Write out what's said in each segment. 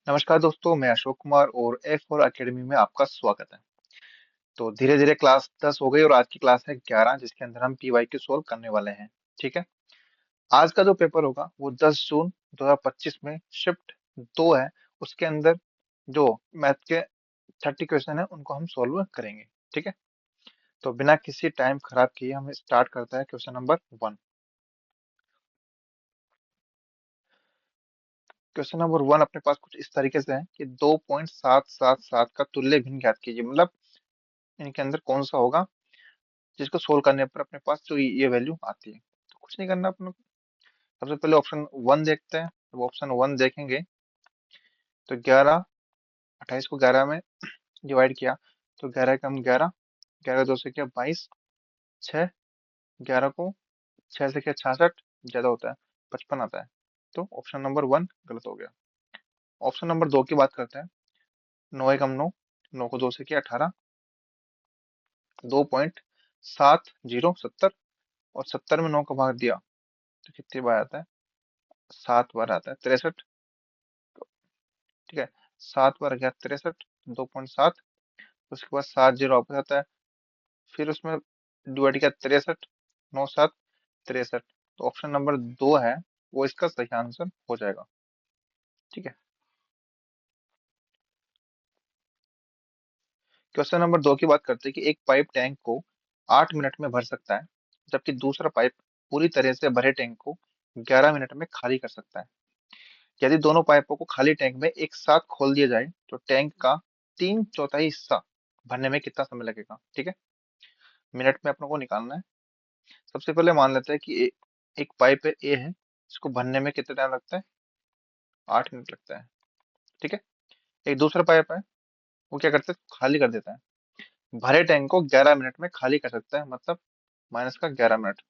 नमस्कार दोस्तों, मैं अशोक कुमार और F4 एकेडमी में आपका स्वागत है। तो धीरे धीरे क्लास 10 हो गई और आज की क्लास है 11 जिसके अंदर हम PYQ सोल्व करने वाले हैं। ठीक है। आज का जो पेपर होगा वो 10 जून 2025 में शिफ्ट 2 है। उसके अंदर जो मैथ के 30 क्वेश्चन है उनको हम सोल्व करेंगे। ठीक है। तो बिना किसी टाइम खराब किए हम स्टार्ट करते हैं क्वेश्चन नंबर 1। क्वेश्चन नंबर 1 अपने पास कुछ इस तरीके से है कि 2.777 का तुल्य भिन्न ज्ञात कीजिए। मतलब इनके अंदर कौन सा होगा जिसको सोल्व करने पर अपने पास जो ये वैल्यू आती है। तो कुछ नहीं करना अपने को। सबसे पहले ऑप्शन 1 देखते हैं। तो ऑप्शन 1 देखेंगे तो 11 28 को 11 में डिवाइड किया तो 11 का हम 11, 11 दो से किया 22, 6, 11 को 6 से किया 66, ज्यादा होता है 55 आता है। तो ऑप्शन नंबर 1 गलत हो गया। ऑप्शन नंबर 2 की बात करते हैं। 9 एकम 9, 9 को 2 से किया 18, 2.70 और 70 में 9 का भाग दिया तो कितनी बार आता है? 7 बार आता है, 63। ठीक है। 7 बार गया 63, 2.7। उसके बाद 7 जीरो वापस आता है। फिर उसमें डिवाइड किया 63, 9 7 63। तो ऑप्शन नंबर 2 है वो इसका सही आंसर हो जाएगा। ठीक है। क्वेश्चन नंबर 2 की बात करते हैं कि एक पाइप टैंक को 8 मिनट में भर सकता है, जबकि दूसरा पाइप पूरी तरह से भरे टैंक को 11 मिनट में खाली कर सकता है। यदि दोनों पाइपों को खाली टैंक में एक साथ खोल दिया जाए तो टैंक का 3/4 हिस्सा भरने में कितना समय लगेगा? ठीक है। मिनट में अपने को निकालना है। सबसे पहले मान लेते हैं कि एक पाइप है ए है, इसको भरने में कितना टाइम लगता है? 8 मिनट लगता है। ठीक है। एक दूसरा पाइप है, वो क्या करता है? खाली कर देता है। भरे टैंक को 11 मिनट में खाली कर सकता है, मतलब माइनस का 11 मिनट।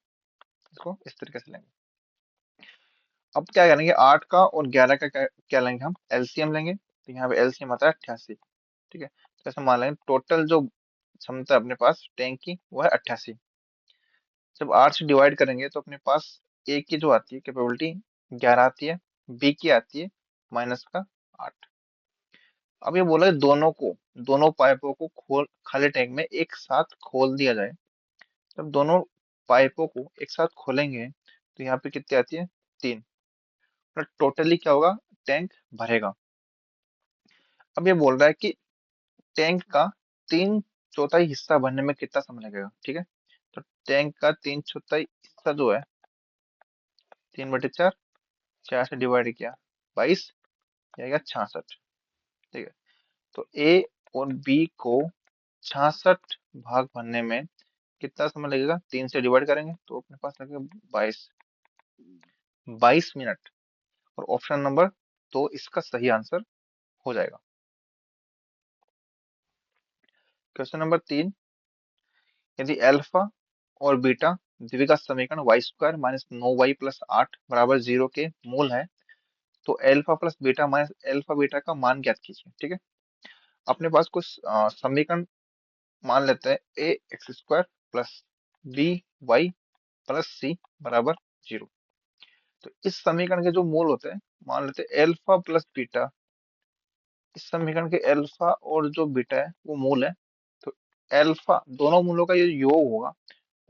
इसको इस तरीके से लेंगे। अब क्या करेंगे? 8 का और 11 का क्या लेंगे? हम एलसीएम लेंगे। तो यहाँ पे एलसीएम आता है 88। ठीक है। तो ऐसे मान लेंगे टोटल जो क्षमता है अपने पास टैंक की वो है 88। जब 8 से डिवाइड करेंगे तो अपने पास ए की जो आती है कैपेबिलिटी 11 आती है, बी की आती है माइनस का 8। अब ये बोला है दोनों पाइपों को खोल खाली टैंक में एक साथ खोल दिया जाए। जब दोनों पाइपों को एक साथ खोलेंगे तो यहाँ पे कितनी आती है? 3। मतलब टोटली क्या होगा? टैंक भरेगा। अब ये बोल रहा है कि टैंक का 3/4 हिस्सा भरने में कितना समय लगेगा? ठीक है। तो टैंक का 3/4 हिस्सा जो है 3/4, 4 से डिवाइड किया 22, जाएगा 66। ठीक है। तो ए और बी को 66 भाग भरने में कितना समय लगेगा? 3 से डिवाइड करेंगे तो अपने पास लगेगा 22, 22 मिनट। और ऑप्शन नंबर 2 इसका सही आंसर हो जाएगा। Question number 3। यदि अल्फा और बीटा द्विविक समीकरण y² - 9y + 8 = 0 के मूल है तो alpha plus beta minus alpha beta का मान ज्ञात कीजिए। ठीक है। अपने पास कुछ समीकरण मान लेते हैं। A x square plus b y plus c बराबर 0। तो इस समीकरण के जो मूल होते हैं मान लेते हैं अल्फा प्लस बीटा। इस समीकरण के अल्फा और जो बीटा है वो मूल है। तो अल्फा दोनों मूलों का ये योग होगा,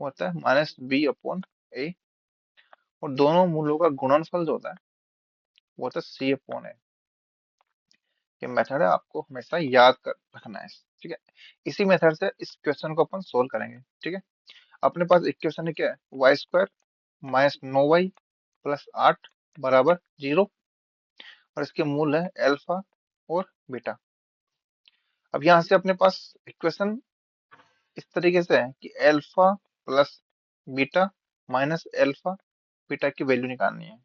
वो होता है -b/a। और दोनों मूलों का गुणनफल जो होता है वो होता है c/a। ये मेथड है, आपको हमेशा याद कर रखना है। ठीक है। इसी मेथड से इस क्वेश्चन को अपन सोल्व करेंगे। ठीक है। अपने पास इक्वेशन है क्या है? y² - 9y + 8 बराबर 0। और इसके मूल है अल्फा और बीटा। अब यहाँ से अपने पास इक्वेशन इस तरीके से है कि alpha plus beta minus alpha beta की वैल्यू निकालनी है।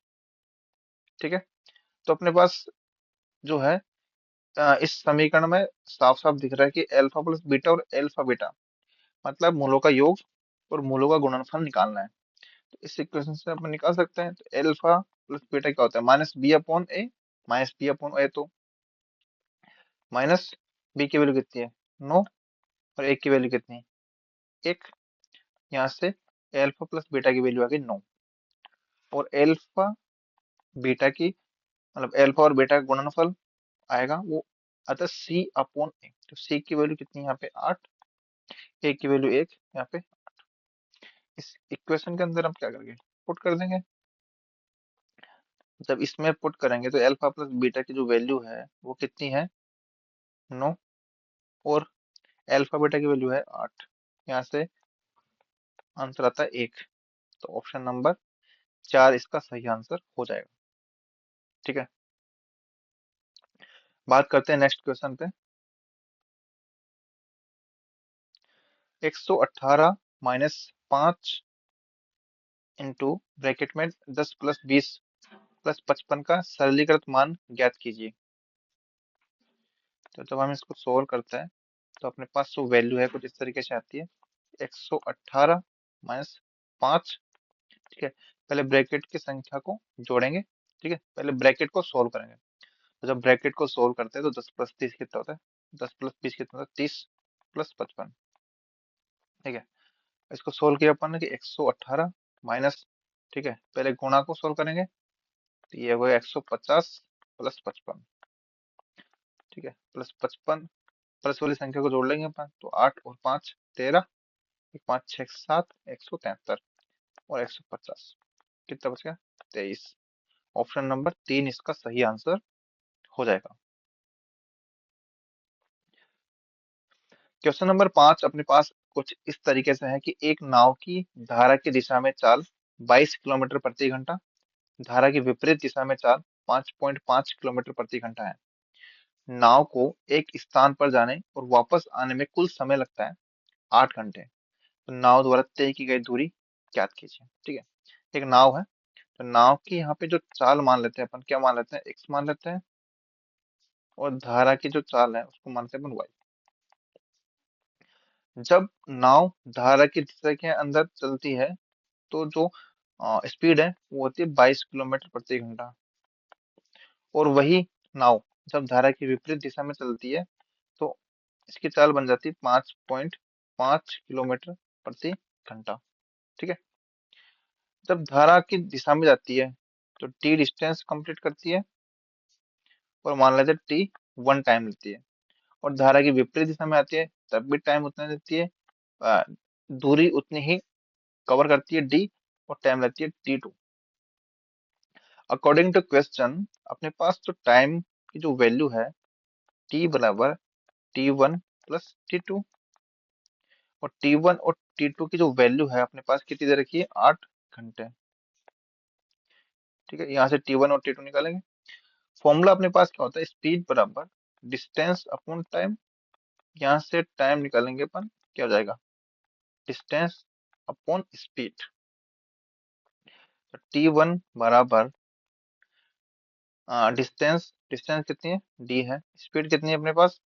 ठीक है। तो अपने पास जो है इस समीकरण में साफ साफ दिख रहा है कि अल्फा प्लस बीटा और अल्फा बीटा मतलब मूलों का योग और मूलों का गुणनफल निकालना है। तो इस इक्वेशन से अपन निकाल सकते हैं। तो अल्फा प्लस बीटा क्या होता है? -b/a। -b/a तो माइनस बी की वैल्यू कितनी है? 9। और ए की वैल्यू कितनी है? 1। यहाँ से अल्फा प्लस बीटा की वैल्यू आ गई 9। और अल्फा बीटा की मतलब अल्फा और बीटा का गुणनफल आएगा वो अतः सी अपॉन ए। तो सी की वैल्यू कितनी है यहाँ पे 8, ए की वैल्यू 1 यहाँ पे। इस इक्वेशन के अंदर हम क्या करेंगे, पुट कर देंगे। जब इसमें पुट करेंगे तो अल्फा प्लस बीटा की जो वैल्यू है वो कितनी है, 9, और अल्फा बीटा की वैल्यू है 8। यहाँ से आंसर आता है 1। तो ऑप्शन नंबर 4 इसका सही आंसर हो जाएगा। ठीक है, बात करते हैं नेक्स्ट क्वेश्चन पे। 118 माइनस 5 इंटू ब्रैकेट में 10 प्लस 20 प्लस 55 का सरलीकृत मान ज्ञात कीजिए। तो जब हम इसको सोल्व करते हैं तो अपने पास जो वैल्यू है कुछ इस तरीके से आती है, 118 माइनस 5। ठीक है, पहले ब्रैकेट की संख्या को जोड़ेंगे। ठीक है, पहले ब्रैकेट को सोल्व करेंगे। तो जब ब्रैकेट को सोल्व करते हैं तो 10 प्लस 30 कितना होता है, 10 प्लस 20 कितना होता है, 30 प्लस 55। ठीक है, इसको सोल्व किया अपन ने कि 118 माइनस, ठीक है, पहले गुणा को सोल्व करेंगे तो ये हो गया 150 प्लस 55। ठीक है, प्लस 55, प्लस वाली संख्या को जोड़ लेंगे अपन तो 8 और 5 13, 5 6 7 173 और 150 कितना बच गया, 23। ऑप्शन नंबर 3 इसका सही आंसर हो जाएगा। क्वेश्चन नंबर 5 अपने पास कुछ इस तरीके से है कि एक नाव की धारा की दिशा में चाल 22 किलोमीटर प्रति घंटा, धारा की विपरीत दिशा में चाल 5.5 किलोमीटर प्रति घंटा है। नाव को एक स्थान पर जाने और वापस आने में कुल समय लगता है 8 घंटे। तो नाव द्वारा तय की गई दूरी ज्ञात कीजिए। ठीक है, एक नाव है, तो नाव की यहाँ पे जो चाल मान लेते हैं अपन, क्या मान लेते हैं, एक्स मान लेते हैं, और धारा की जो चाल है उसको मानते हैं अपन वाई। जब नाव धारा की दिशा के अंदर चलती है तो जो स्पीड है वो होती है 22 किलोमीटर प्रति घंटा, और वही नाव जब धारा की विपरीत दिशा में चलती है तो इसकी चाल बन जाती है 5.5 किलोमीटर प्रति घंटा। ठीक है, जब धारा की दिशा में जाती है तो टी डिस्टेंस कंप्लीट करती है, और मान लेते हैं टी 1 टाइम लेती है, और धारा की विपरीत दिशा में आती है तब भी टाइम उतना लेती है, अ, दूरी उतनी ही कवर करती है डी, और टाइम लेती है T2। अकॉर्डिंग टू क्वेश्चन अपने पास जो टाइम की जो वैल्यू है टी बराबर T1 प्लस T2, और T1 और T2 की जो वैल्यू है अपने पास कितनी दे रखी है, 8 घंटे। ठीक है, यहाँ से T1 और T2 निकालेंगे। फॉर्मूला अपने पास क्या होता है, स्पीड बराबर डिस्टेंस अपॉन टाइम। यहाँ से टाइम निकालेंगे अपन, क्या हो जाएगा, डिस्टेंस अपॉन स्पीड। तो T1 बराबर डिस्टेंस, डिस्टेंस कितनी है, डी है, स्पीड कितनी है अपने पास,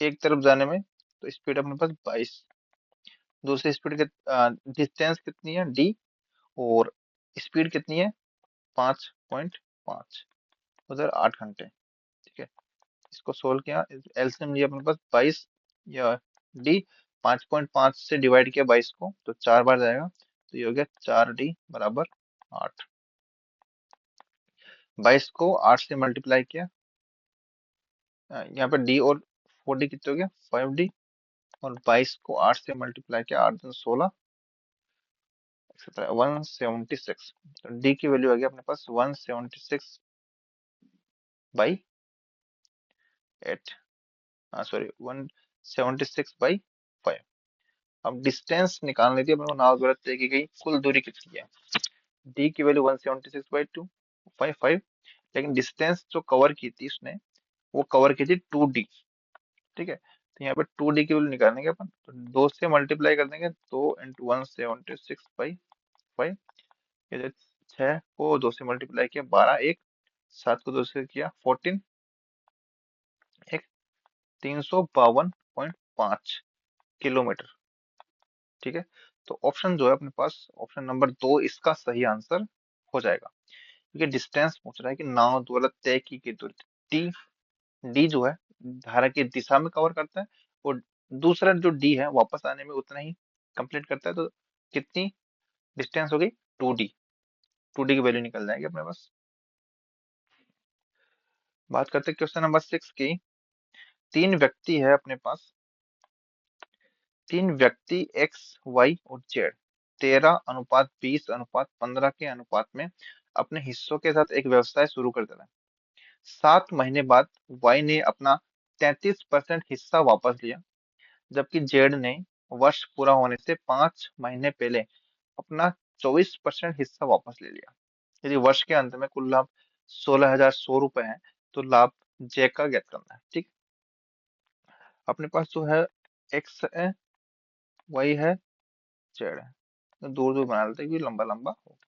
एक तरफ जाने में तो स्पीड अपने पास 22, दूसरी स्पीड के डिस्टेंस कितनी है डी, और स्पीड कितनी है 5.5, उधर 8 घंटे। ठीक है, इसको सोल्व किया, एलसीएम लिया अपने पास 22, या डी 5.5 से डिवाइड किया 22 को तो 4 बार जाएगा, तो ये हो गया 4D बराबर 8। 22 को 8 से मल्टीप्लाई किया, यहाँ पे डी और 4D कितने हो गया, 5D, और 22 को 8 से मल्टीप्लाई किया, 8 दूनी 16, 176। तो डी की वैल्यू आ गया अपने पास 176/8, सॉरी 176/5। अब डिस्टेंस निकालने थी अपने को, नाव द्वारा तय की गई कुल दूरी कितनी है, डी की वैल्यू 176/2 5 लेकिन डिस्टेंस जो कवर की थी उसने, वो कवर की थी 2D। ठीक है, तो यहाँ पे 2D की वैल्यू निकालेंगे अपन, तो 2 से मल्टीप्लाई कर देंगे, 2 × 176/5, ये 6 को 2 से मल्टीप्लाई किया 12, एक 7 को 2 से किया 14, एक 352.5 किलोमीटर। ठीक है, तो ऑप्शन जो है अपने पास, ऑप्शन नंबर 2 इसका सही आंसर हो जाएगा, क्योंकि डिस्टेंस पूछ रहा है कि नाव द्वारा तय की गई दूरी। टी डी जो है धारा की दिशा में कवर करता है, और दूसरा जो डी है वापस आने में उतना ही कंप्लीट करता है, तो कितनी डिस्टेंस हो गई, 2D। 2D की वैल्यू निकल जाएगी अपने पास। बात करते हैं क्वेश्चन नंबर 6 की। तीन व्यक्ति है अपने पास। तीन व्यक्ति एक्स, वाई और जेड 13:20:15 के अनुपात में अपने हिस्सों के साथ एक व्यवसाय शुरू कर देना है। 7 महीने बाद वाई ने अपना 33% हिस्सा वापस लिया, जबकि जेड ने वर्ष पूरा होने से 5 महीने पहले अपना 24% हिस्सा वापस ले लिया। यदि वर्ष के अंत में कुल लाभ 16,100 रुपए है, तो लाभ जे का ज्ञात करना है। ठीक। अपने पास जो है एक्स है, वाई है, जेड है। तो दूर दूर बना लेते हैं क्योंकि लंबा लंबा हो।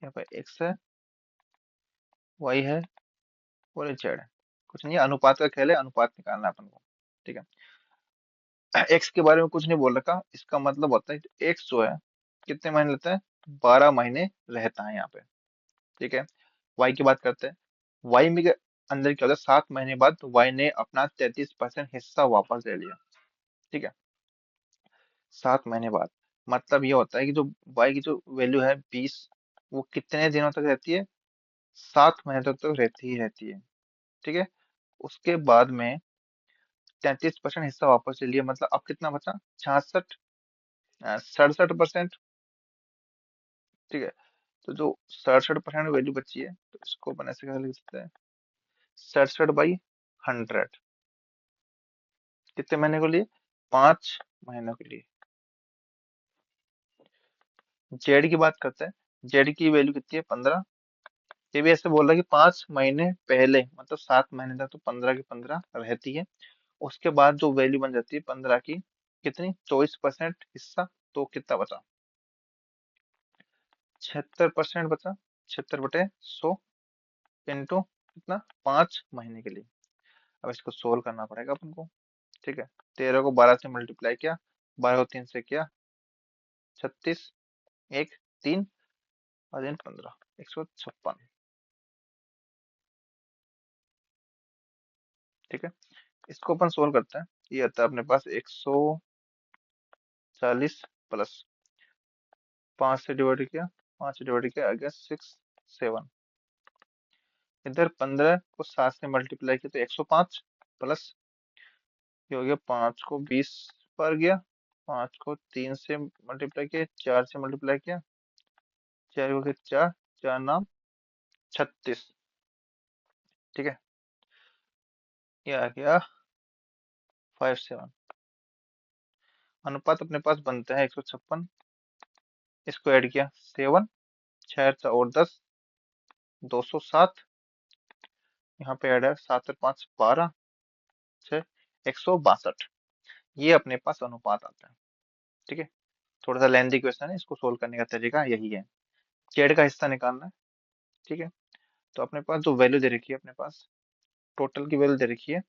यहाँ पे एक्स है, वाई है और जेड है। कुछ नहीं है, अनुपात का खेल है, अनुपात निकालना है अपन को। ठीक है। एक्स के बारे में कुछ नहीं बोल रखा, इसका मतलब होता है एक्स जो है कितने महीने लेता है, 12 महीने रहता है यहाँ पे। ठीक है। वाई की बात करते हैं। वाई में के अंदर क्या होता है, 7 महीने बाद वाई ने अपना 33% हिस्सा वापस ले लिया। ठीक है। 7 महीने बाद मतलब ये होता है कि जो वाई की जो वैल्यू है 20, वो कितने दिनों तक रहती है, 7 महीने तक तो रहती ही रहती है। ठीक है। उसके बाद में 33% हिस्सा वापस ले लिया, मतलब अब कितना बचा, 66, 67%। ठीक है। तो जो 67% वैल्यू बची है, तो इसको अपन ऐसे कैसे लिख सकते हैं, 67/100। कितने महीने के लिए, 5 महीनों के लिए। जेड की बात करते हैं। जेड की वैल्यू कितनी है, 15। ये भी ऐसे बोल रहा है कि 5 महीने पहले, मतलब 7 महीने तक तो 15 की 15 रहती है। उसके बाद जो वैल्यू बन जाती है 15 की, कितनी, 24% हिस्सा। तो कितना बचा, 76% बचा। 76/100 इंटू कितना, 5 महीने के लिए। अब इसको सोल्व करना पड़ेगा अपन को। ठीक है। 13 को 12 से मल्टीप्लाई किया, 12 को 3 से किया, 36, एक, 3 और 15, 156। ठीक है। इसको अपन सोल्व करते हैं। ये आता है अपने पास 140 प्लस 5 से डिवाइड किया, 5 से डिवाइड किया, आ गया 6, 7। इधर 15 को 7 से मल्टीप्लाई किया तो 105 प्लस, ये हो गया 5 को 20 पर गया, 5 को 3 से मल्टीप्लाई किया, 4 से मल्टीप्लाई किया, 4 हो गया 4, 4 नाम 36। ठीक है। ये आ गया 5, 7। अनुपात अपने पास बनता है 156। इसको ऐड किया, 7, 6 और 10, 207। यहाँ पे ऐड है 7 और 5, 12, 6, 162। ये अपने पास अनुपात आता है। ठीक है। थोड़ा सा लेंथी क्वेश्चन है, इसको सोल्व करने का तरीका यही है। जेड का हिस्सा निकालना है। ठीक है। तो अपने पास जो वैल्यू दे रखी है, अपने पास टोटल की वैल्यू दे रखी है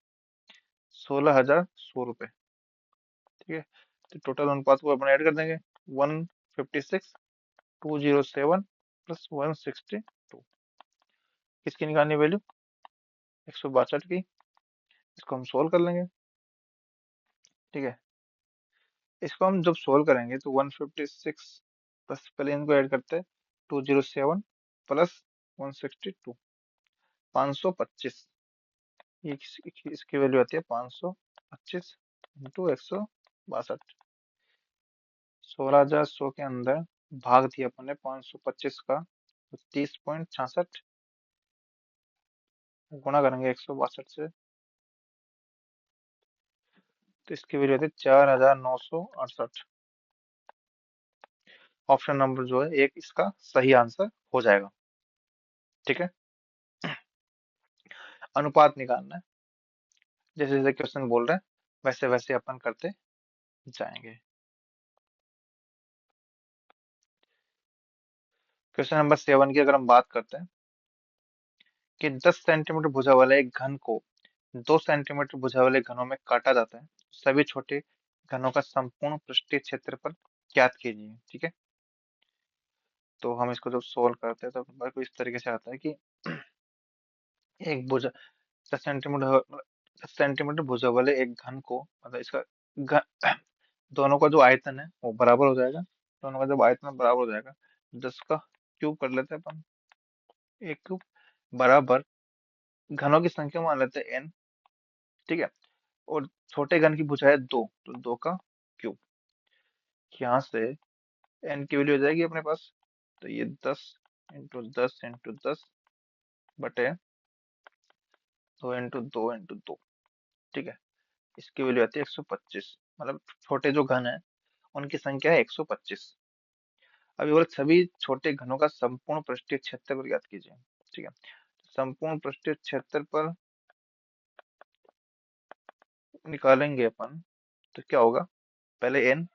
16,100 रुपए। ठीक है। तो टोटल अनुपात को अपन ऐड कर देंगे, 156, 207 प्लस 162। किसकी निकालनी वैल्यू, 162 की। इसको हम सोल्व कर लेंगे। ठीक है। इसको हम जब सोल्व करेंगे तो 156 प्लस, पहले इनको ऐड करते हैं, 207 प्लस 162, 525। ये इसकी वैल्यू आती है 525 इंटू 162। 16,100 के अंदर भाग दिया अपन ने 525 का, तो 30.66 गुणा करेंगे 162 से, तो इसकी वैल्यू आती है 4,968। ऑप्शन नंबर जो है एक इसका सही आंसर हो जाएगा। ठीक है। अनुपात निकालना है। जैसे जैसे क्वेश्चन बोल रहे हैं वैसे वैसे अपन करते जाएंगे। क्वेश्चन नंबर 7 की अगर हम बात करते हैं कि 10 सेंटीमीटर भुजा वाले एक घन को 2 सेंटीमीटर भुजा वाले घनों में काटा जाता है, सभी छोटे घनों का संपूर्ण पृष्ठीय क्षेत्रफल ज्ञात कीजिए। ठीक है। तो हम इसको जब सोल्व करते हैं तो हमारे को इस तरीके से आता है कि एक भुजा 10 सेंटीमीटर भुजा वाले एक घन को, मतलब इसका दोनों का जो आयतन है वो बराबर हो जाएगा। दोनों का जब आयतन बराबर हो जाएगा, 10 का क्यूब कर लेते हैं अपन, एक क्यूब बराबर घनों की संख्या मान लेते हैं n, ठीक है। और छोटे घन की भुजा है 2, तो 2 का क्यूब। यहाँ से n की वैल्यू हो जाएगी अपने पास, तो ये 10 × 10 × 10 बटे 2 × 2 × 2, ठीक है। इसकी वैल्यू आती है 125, मतलब छोटे जो घन है उनकी संख्या है 125। अभी बोले सभी छोटे घनों का संपूर्ण पृष्ठीय क्षेत्रफल ज्ञात कीजिए, ठीक है। संपूर्ण पृष्ठीय क्षेत्रफल निकालेंगे अपन, तो क्या होगा, पहले n,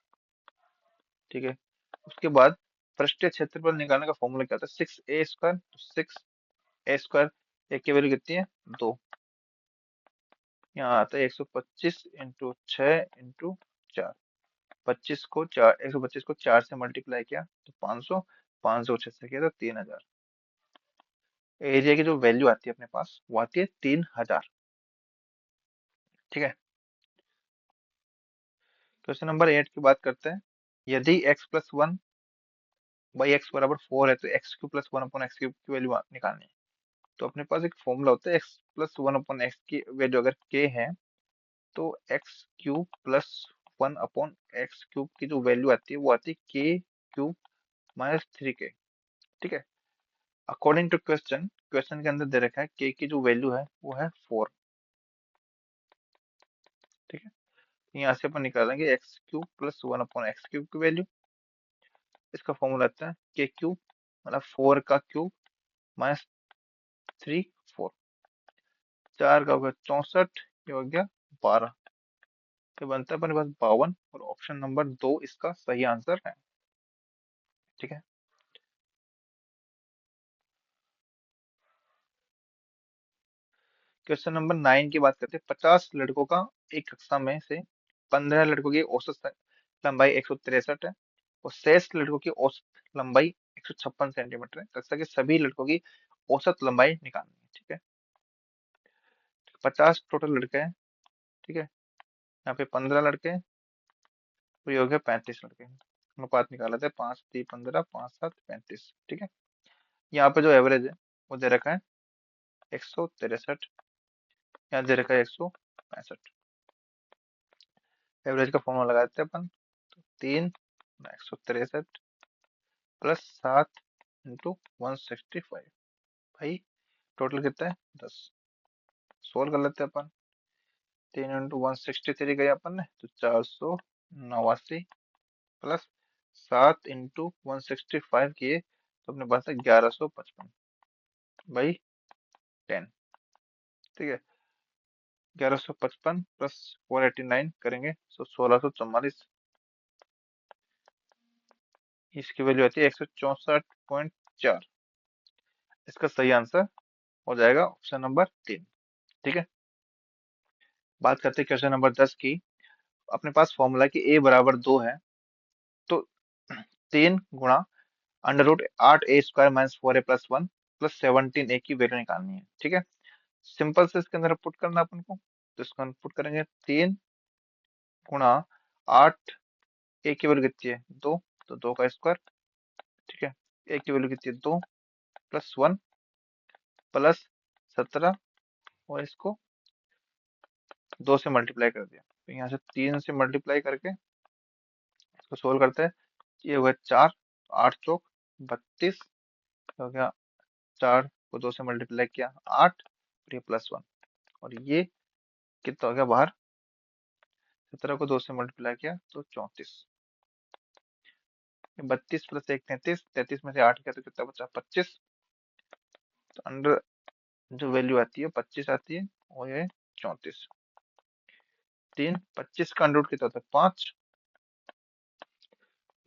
ठीक है। उसके बाद पृष्ठीय क्षेत्रफल निकालने का फॉर्मूला क्या होता है, 6a², तो 6a², एक की वैल्यू कितनी है, 2। यहाँ आता है 125 × 6 × 4, 125 को 4 से मल्टीप्लाई किया तो 500, 500 6 से किया तो 3000। एरिया की जो वैल्यू आती है अपने पास वो आती है 3000, ठीक है। क्वेश्चन नंबर 8 की बात करते हैं। यदि x+1/x = 4 है तो x³ + 1/x³ की वैल्यू निकालनी है। तो अपने पास एक फॉर्मूला होता है, x+1/x की वैल्यू अगर k है तो x³ + 1/x³ की जो वैल्यू आती है वो आती है k³ - 3k, ठीक है। अकॉर्डिंग टू क्वेश्चन, क्वेश्चन के अंदर दे रखा है k की जो वैल्यू है वो है 4, ठीक है। यहाँ से अपन निकालेंगे x³ + 1/x³ की वैल्यू। इसका फॉर्मूला आता है k³ मतलब 4 का क्यूब माइनस 3 4, 4 का हो गया 64, ये हो गया 12, ये बनता है अपने पास 52, और ऑप्शन नंबर 2 इसका सही आंसर है, ठीक है। क्वेश्चन नंबर 9 की बात करते हैं। 50 लड़कों का एक कक्षा में से 15 लड़कों की औसत लंबाई 163 है और शेष लड़कों की औसत लंबाई 156 सेंटीमीटर है। कक्षा के सभी लड़कों की औसत लंबाई निकालनी है, ठीक है। 50 टोटल लड़के हैं, ठीक है। यहाँ पे 15 लड़के हैं, तो ये हो गया 35 लड़के। अनुपात निकाला था 5×3 = 15, 5×7 = 35, ठीक है। यहाँ पे जो एवरेज है वो दे रखा है 163, यहाँ दे रखा है 165। एवरेज का फॉर्मूला लगाते हैं अपन, तो 3×163 +7 × 165, भाई टोटल कितना है 10। सोल्व कर लेते हैं अपन, 3 × 163 गए अपन ने तो 489 प्लस 7 × 165 किए तो अपने पास है 1155 बाई 10, ठीक है। 1155 प्लस 489 करेंगे तो 1644, इसकी वैल्यू आती है 164.4। इसका सही आंसर हो जाएगा ऑप्शन नंबर 3, ठीक है। बात करते हैं क्वेश्चन नंबर 10 की। अपने पास फॉर्मूला कि a = 2 है, तो 3 × √8a² - 4a + 1 + 17a की वैल्यू निकालनी है, ठीक है। सिंपल से इसके अंदर पुट करना अपन को, तो इसको पुट करेंगे 3 × 8, a की वैल्यू कितनी है 2, तो 2 का स्क्वायर, ठीक है। a की वैल्यू कितनी है 2 + 1 + 17, और इसको 2 से मल्टीप्लाई कर दिया, तो यहाँ से 3 से मल्टीप्लाई करके इसको सोल्व करते हैं। ये हुआ 4, 8 चौक 32, हो गया 4 को 2 से मल्टीप्लाई किया 8, और ये +1, और ये कितना हो गया बाहर, 17 को 2 से मल्टीप्लाई किया तो 34, 32 + 1 33, 33 में से 8 गया तो कितना बचा 25, तो अंडर जो वैल्यू आती है 25 आती है, और ये 34। 25 का अंडर रूट कितना होता है 5,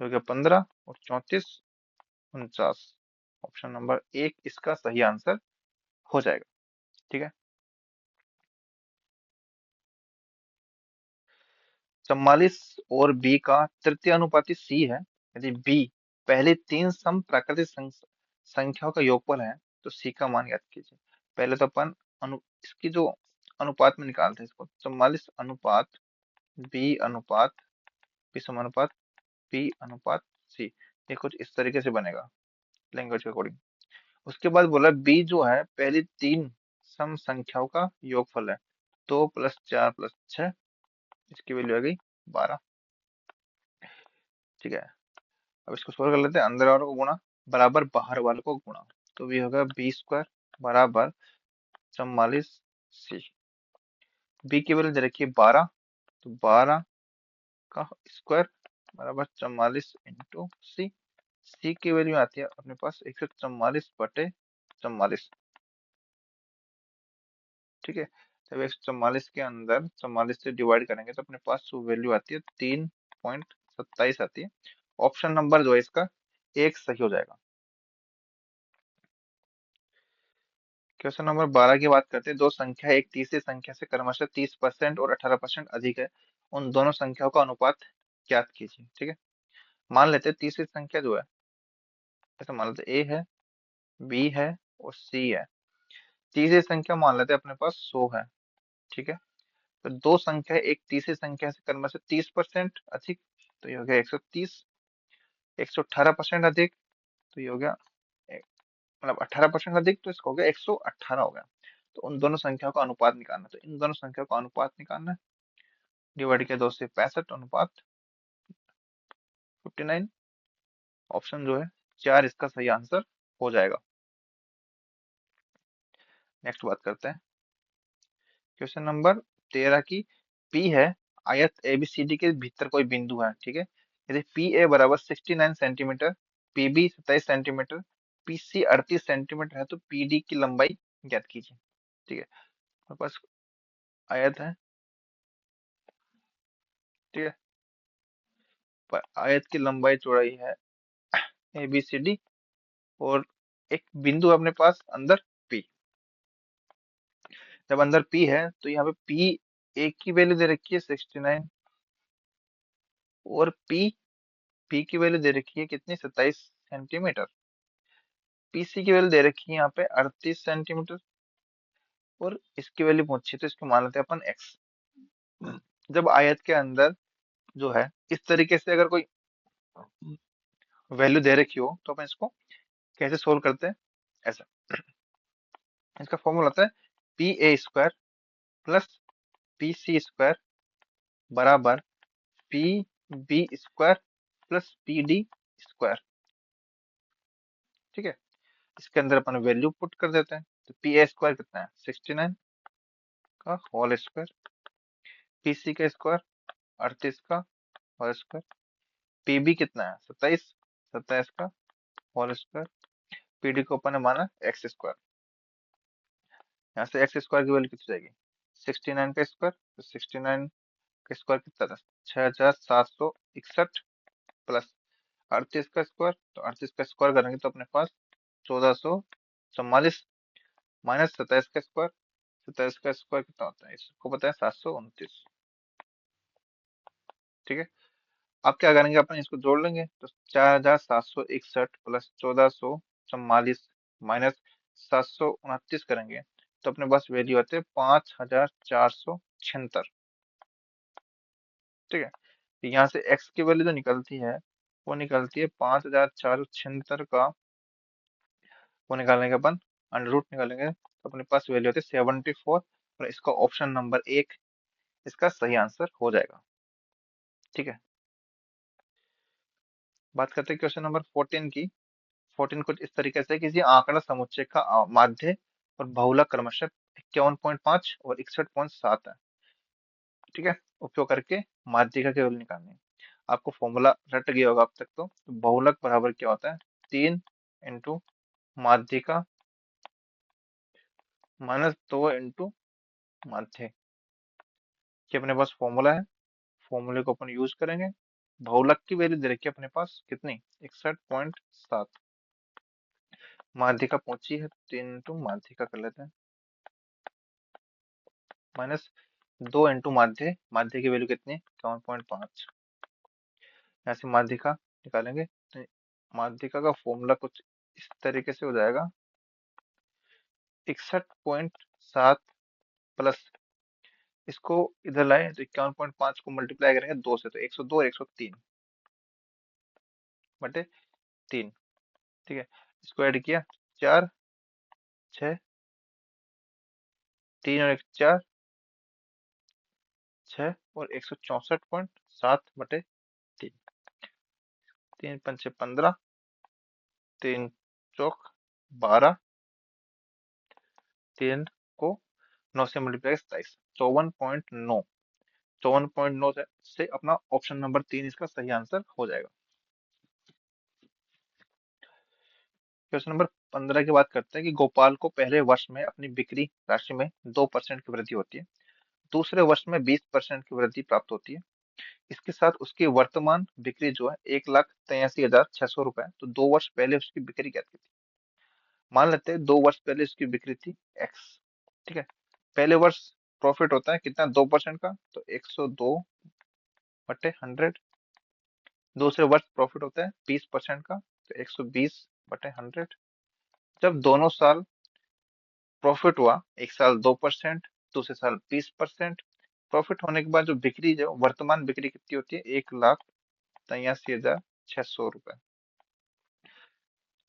हो गया 15, और 34 49। ऑप्शन नंबर 1 इसका सही आंसर हो जाएगा, ठीक है। 44 और b का तृतीय अनुपाती c है। यदि b पहले 3 सम प्राकृतिक संख्याओं का योगफल है तो c का मान ज्ञात कीजिए। पहले तो अपन इसकी जो अनुपात में निकालते हैं इसको, 44 अनुपात b अनुपात p समानुपात p अनुपात c, ये कुछ इस तरीके से बनेगा लैंग्वेज के अकॉर्डिंग। उसके बाद बोला b जो है पहली 3 सम संख्याओं का योगफल है। 2 + 4 + 6, इसकी वैल्यू आ गई 12। ठीक है, अब इसको सोल्व कर लेते हैं। अंदर वालों को गुणा बराबर बाहर वालों को गुणा, तो भी होगा b² बराबर 44c। बी की वैल्यू दे रखी है 12, तो 12 का स्क्वायर बराबर 44 इंटू सी। सी की वैल्यू आती है अपने पास 144/44। ठीक है, जब 144 के अंदर 44 से डिवाइड करेंगे तो अपने पास जो वैल्यू आती है 3.27 आती है। ऑप्शन नंबर जो है इसका एक सही हो जाएगा। क्वेश्चन नंबर 12 की बात करते हैं। दो संख्या एक तीसरी संख्या से क्रमशः 30% और 18% अधिक है, उन दोनों संख्याओं का अनुपात ज्ञात कीजिए। ठीक है, मान लेते हैं तीसरी संख्या जो है, ऐसा मान लेते ए है, बी है और सी है। तीसरी संख्या मान लेते हैं अपने पास 100 है। ठीक है, तो दो संख्या एक तीसरी संख्या से क्रमशः 30% अधिक, तो ये हो गया 130। 118% अधिक, तो ये हो गया मतलब 18% अधिक, तो इसका हो गया 118 हो गया। तो उन दोनों संख्याओं का अनुपात निकालना है। तो इन दोनों संख्याओं का अनुपात निकालना है। डिवाइड किया 2 से 65 अनुपात 59। ऑप्शन जो है 4 इसका सही आंसर हो जाएगा। नेक्स्ट बात करते हैं क्वेश्चन नंबर 13 की। पी है आयत एबीसीडी के भीतर कोई बिंदु है। ठीक है, यदि पी ए बराबर 69 centimetre, P B 27 centimetre, P C 38 centimetre है, तो पी डी की लंबाई ज्ञात कीजिए। ठीक है, हमारे पास आयत है। ठीक है, पर आयत की लंबाई चौड़ाई है ए बी सी डी, और एक बिंदु है अपने पास अंदर पी। जब अंदर पी है तो यहाँ पे पी ए की वैल्यू दे रखी है 69, और पी पी की वैल्यू दे रखी है कितनी, 27 सेंटीमीटर। पीसी की वैल्यू दे रखी है यहाँ पे 38 सेंटीमीटर, और इसकी वैल्यू पूछी तो इसको मान लेते हैं अपन एक्स। जब आयत के अंदर जो है इस तरीके से अगर कोई वैल्यू दे रखी हो, तो अपन इसको कैसे सोल्व करते हैं, ऐसा। इसका फॉर्मूला होता है PA² + PC² बराबर PB² + PD²। ठीक है, इसके अंदर अपन वैल्यू पुट कर देते हैं। तो PA² कितना है, 69 का होल स्क्वायर, PC का स्क्वायर 38 का होल स्क्वायर, PB कितना है, 27, 27 का होल स्क्वायर, PD को अपन ने माना x²। यहाँ से x² की वैल्यू कितनी जाएगी, 69 का स्क्वायर, तो 69 का स्क्वायर कितना था, 6761 प्लस 38 का स्क्वायर, तो 38 का स्क्वायर करेंगे तो अपने पास 1444, माइनस 27 का स्क्वायर। 27 का स्क्वायर कितना होता है, इसको पता है 729। ठीक है, अब क्या करेंगे अपन, इसको जोड़ लेंगे तो 4761 प्लस 1444 माइनस 729 करेंगे तो अपने पास वैल्यू आते हैं 5476। ठीक है, तो यहाँ से x की वैल्यू जो निकलती है वो निकलती है 5476 का, वो निकालेंगे अपन, अंडर रूट निकालेंगे तो अपने पास वैल्यू आती है 74, और इसका ऑप्शन नंबर 1 इसका सही आंसर हो जाएगा। ठीक है, बात करते हैं क्वेश्चन नंबर 14 की। 14 कुछ इस तरीके से, किसी आंकड़ा समुच्चय का माध्य और बहुलक क्रमशः 51.5 और 61.7 है। ठीक है, उपयोग करके माध्यिका की वैल्यू निकालनी है। आपको फॉर्मूला रट गया होगा अब तक। तो बहुलक बराबर क्या होता है, 3 इंटू माध्यिका माइनस 2 इंटू माध्य। ये अपने पास फॉर्मूला है, फॉर्मूले को अपन यूज करेंगे। बहुलक की वैल्यू दे रखी है अपने पास कितनी, 61.7। माध्यिका पहुंची है 3 इंटू माध्यिका कर लेते हैं, माइनस 2 इंटू माध्य। माध्य की वैल्यू कितनी, 51.5। यहाँ से माध्यिका निकालेंगे तो माध्यिका का फॉर्मूला कुछ इस तरीके से हो जाएगा, 61.7 प्लस, इसको इधर लाए तो 51.5 को मल्टीप्लाई करेंगे 2 से, तो 102 और 103 बटे 3। ठीक है, इसको ऐड किया 4 6 3 और 1 4, 6 और 164.7/3। 3 × 5 = 15, 3 × 4 = 12, 3 को 9 से मल्टीप्लाई 27, 54.9। 54.9 से अपना ऑप्शन नंबर 3 इसका सही आंसर हो जाएगा। क्वेश्चन नंबर 15 की बात करते हैं कि गोपाल को पहले वर्ष में अपनी बिक्री राशि में 2% की वृद्धि होती है, दूसरे वर्ष में 20% की वृद्धि प्राप्त होती है। इसके साथ उसकी वर्तमान बिक्री जो है 1,83,600 रुपए है। तो 2 वर्ष पहले उसकी बिक्री क्या थी? मान लेते हैं 2 वर्ष पहले उसकी बिक्री थी एक्स। ठीक है, पहले वर्ष प्रॉफिट होता है कितना? 2% का, तो 102/100। दूसरे वर्ष प्रॉफिट होता है 20% का, तो 120/100। जब दोनों साल प्रॉफिट हुआ, एक साल 2%, दूसरे साल 20%, प्रॉफिट होने के बाद जो बिक्री, जो वर्तमान बिक्री कितनी होती है? 1,83,600 रुपए।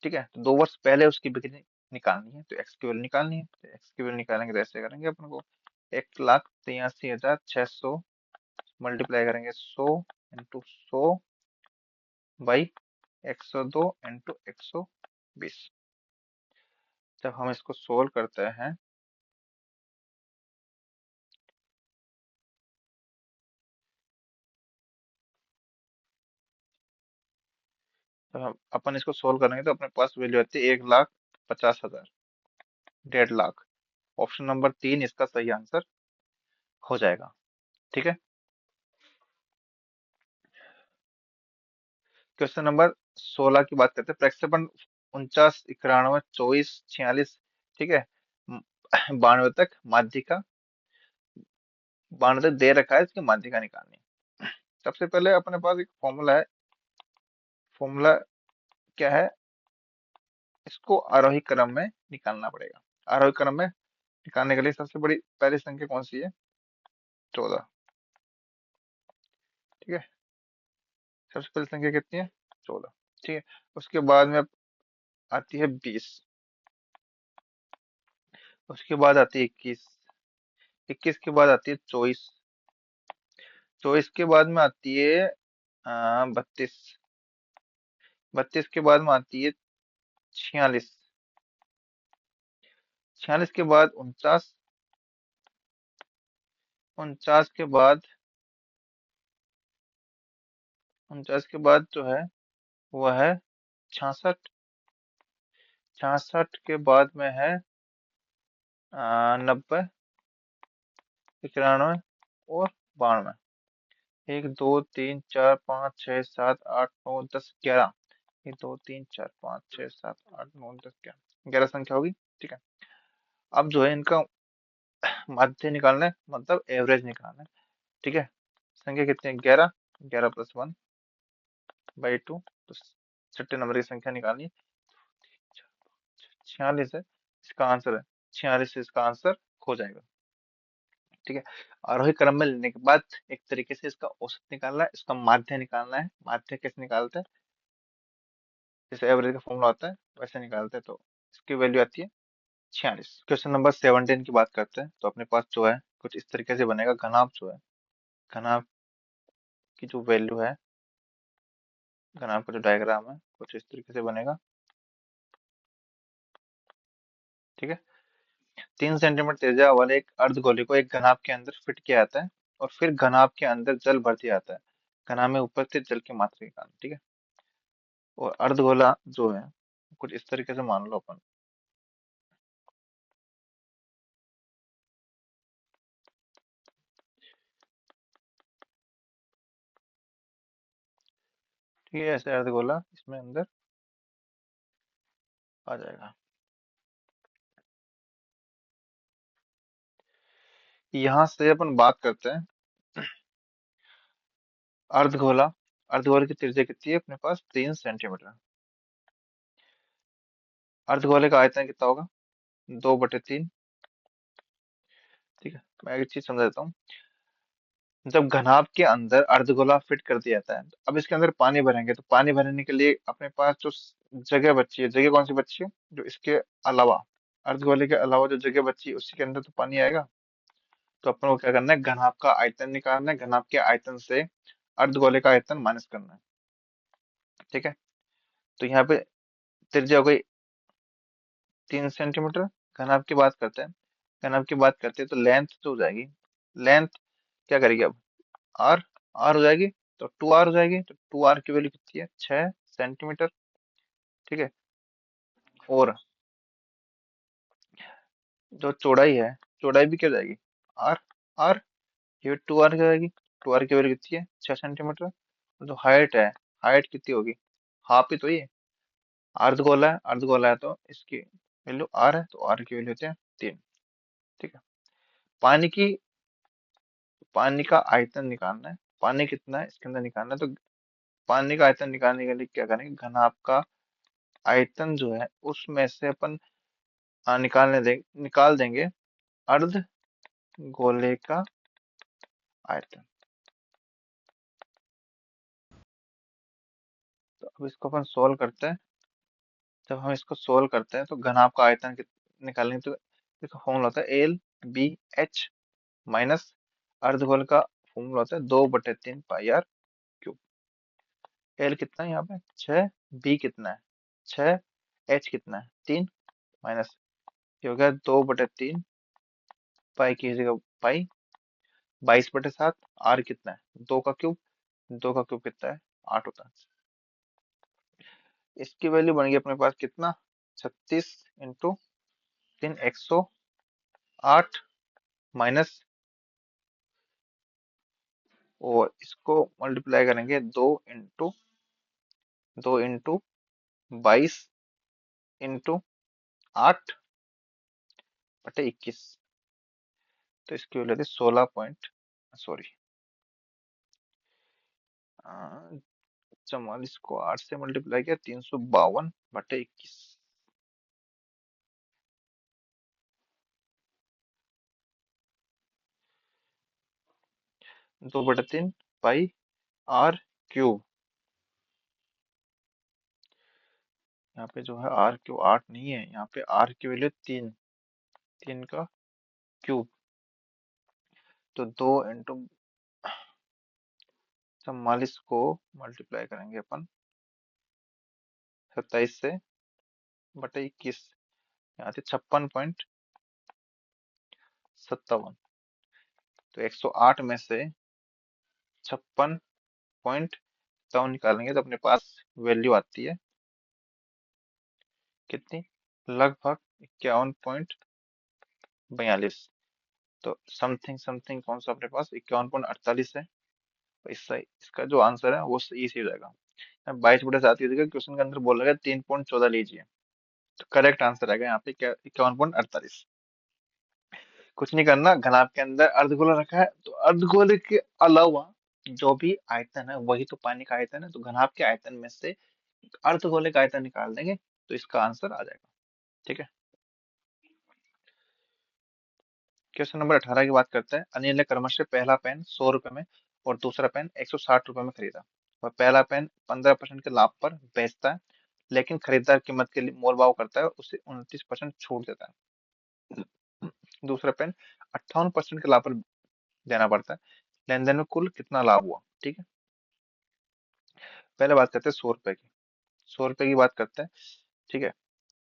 ठीक है, तो 2 वर्ष पहले उसकी बिक्री निकालनी है, तो एक्स की वैल्यू निकालनी है। तो एक्स की वैल्यू निकालेंगे तो ऐसे करेंगे अपन को, 1,83,600 मल्टीप्लाई करेंगे 100 × 100/102 × 120। जब हम इसको सोल्व करते हैं तो हम अपन इसको सोल्व करेंगे तो अपने पास वैल्यू आती है 1,50,000, 1,50,000। ऑप्शन नंबर 3 इसका सही आंसर हो जाएगा। ठीक है, क्वेश्चन नंबर 16 की बात करते हैं। प्रक्षेपण 49, 91, 24, 46, ठीक है, 92 तक माध्यिका, 92 तक दे रखा है, इसकी माध्यिका निकालनी है। सबसे पहले अपने पास एक फॉर्मूला है। फॉर्मूला क्या है? इसको आरोही क्रम में निकालना पड़ेगा। आरोही क्रम में निकालने के लिए सबसे बड़ी पहली संख्या कौन सी है? 14। ठीक है, सबसे पहली संख्या कितनी है? 14। ठीक है, उसके बाद में आती है 20, उसके बाद आती है 21, 21 के बाद आती है 24, 24 के बाद में आती है 32, 32 के बाद में आती है 46, 46 के बाद 49, 49 के बाद, 49 के बाद जो है वो है 66, 66 के बाद में है 90, 91 और 92। 1 2 3 4 5 6 7 8 9 10 11। 1 2 3 4 5 6 7 8 9 10 11, 11 संख्या होगी। ठीक है, अब जो है इनका माध्य निकालना है, मतलब एवरेज निकालना है। ठीक है, संख्या कितनी है? 11, 11 + 1/2, तो छठे नंबर की संख्या निकालनी है। 46 है इसका आंसर है, 46 से इसका आंसर हो जाएगा। ठीक है, आरोही क्रम में लेने के बाद एक तरीके से इसका औसत निकालना है, इसका माध्य निकालना है। माध्य कैसे निकालते हैं? जैसे एवरेज का फॉर्मूला होता है वैसे निकालते हैं, तो इसकी वैल्यू आती है 46। क्वेश्चन नंबर 17 की बात करते हैं। तो अपने पास जो है कुछ इस तरीके से बनेगा। घनाभ जो है, घनाभ की जो वैल्यू है, घनाभ का जो डायग्राम है कुछ इस तरीके से बनेगा। ठीक है, 3 सेंटीमीटर त्रिज्या वाले एक अर्धगोले को एक घनाभ के अंदर फिट किया जाता है और फिर घनाभ के अंदर जल भर दिया जाता है। घनाभ में उपस्थित जल की मात्रा के कारण। ठीक है, और अर्धगोला जो है कुछ इस तरीके से मान लो अपन। ठीक है, ऐसे अर्धगोला इसमें अंदर आ जाएगा। यहाँ से अपन बात करते हैं अर्धगोला। अर्धगोले की त्रिज्या कितनी है अपने पास? 3 सेंटीमीटर। अर्धगोले का आयतन कितना होगा? 2/3। ठीक है, मैं एक चीज समझा देता हूँ। जब घनाभ के अंदर अर्धगोला फिट कर दिया जाता है, तो अब इसके अंदर पानी भरेंगे, तो पानी भरने के लिए अपने पास जो जगह बची है, जगह कौन सी बची है? जो इसके अलावा अर्धगोले के अलावा जो जगह बची उसी के अंदर तो पानी आएगा। तो अपन को क्या करना है, घनाभ का आयतन निकालना है, घनाभ के आयतन से अर्धगोले का आयतन माइनस करना है। ठीक है, तो यहाँ पे त्रिज्या हो गई 3 सेंटीमीटर। घनाभ की बात करते हैं, घनाभ की बात करते हैं तो लेंथ जो हो जाएगी, लेंथ क्या करेगी अब, आर, आर हो जाएगी, तो 2r हो जाएगी। तो 2r की वैल्यू कितनी है, 6 सेंटीमीटर। ठीक है, और जो चौड़ाई है, चौड़ाई भी क्या हो जाएगी, आर, आर, ये 2r की जाएगी। 2r की वैल्यू कितनी है, 6 सेंटीमीटर। और जो हाइट है, हाइट कितनी होगी, हाफ ही तो ये अर्धगोला है, अर्धगोला है तो इसकी वैल्यू आर है, तो आर की वैल्यू होती है 3। ठीक है, पानी की, पानी का आयतन निकालना है, पानी कितना है इसके अंदर निकालना है। तो पानी का आयतन निकालने के लिए क्या करेंगे, घनाभ का आयतन जो है उसमें से अपन निकाल देंगे अर्ध गोले का आयतन। तो अब इसको अपन सोल्व करते हैं। जब हम इसको सोल्व करते हैं तो घनाभ का आयतन निकालेंगे, तो इसका फॉर्मूला होता है एल बी एच माइनस अर्धगोल का फॉर्मूला होता है 2/3 पाई आर क्यूब। एल कितना है यहाँ पे 6, बी कितना है 6, एच कितना है 3, माइनस ये हो गया 2/3 पाई की जगह पाई, 22/7। आर कितना है 2 का क्यूब, 2 का क्यूब कितना है 8 होता है। इसकी वैल्यू बन गई अपने पास कितना, 36 × 3 108 माइनस, और इसको मल्टीप्लाई करेंगे 2 × 22 × 8/21। तो इसकी वैल्यू थी 16 पॉइंट, सॉरी 44 को 8 से मल्टीप्लाई किया, 352/21। 2/3 पाई आर क्यूब। यहाँ पे जो है आर क्यूब 8 नहीं है, यहाँ पे आर की वैल्यू 3, 3 का क्यूब। तो 2 × 44 को मल्टीप्लाई करेंगे अपन 27 से/21, यहाँ से 56.57। तो 108 में से 56.57 निकालेंगे तो अपने पास वैल्यू आती है कितनी, लगभग 51.42। तो समथिंग समथिंग कौन सा अपने पास 51.48 है। तो इसका इसका जो आंसर है वो इसी हो जाएगा। 22/7 की जगह क्वेश्चन के अंदर बोला गया 3.14 लीजिए, तो करेक्ट आंसर आएगा यहाँ पे क्या, 51.48। कुछ नहीं करना, घनाभ के अंदर अर्धगोला रखा है तो अर्धगोले के अलावा जो भी आयतन है वही तो पानी का आयतन है। तो घनाभ के आयतन में से अर्धगोले का आयतन निकाल देंगे तो इसका आंसर आ जाएगा। ठीक है, क्वेश्चन नंबर 18 की बात करते हैं। अनिल ने क्रमशः पहला पेन 100 रुपए में और दूसरा पेन 160 रुपए में खरीदा। वह पहला पेन 15% के लाभ पर बेचता है, लेकिन खरीदार कीमत के लिए मोल भाव करता है और उसे 29% छूट देता है। दूसरा पेन 58% के लाभ पर देना पड़ता है। लेन देन में कुल कितना लाभ हुआ। ठीक है, पहले बात करते हैं 100 रुपए की। 100 रुपए की बात करते हैं। ठीक है,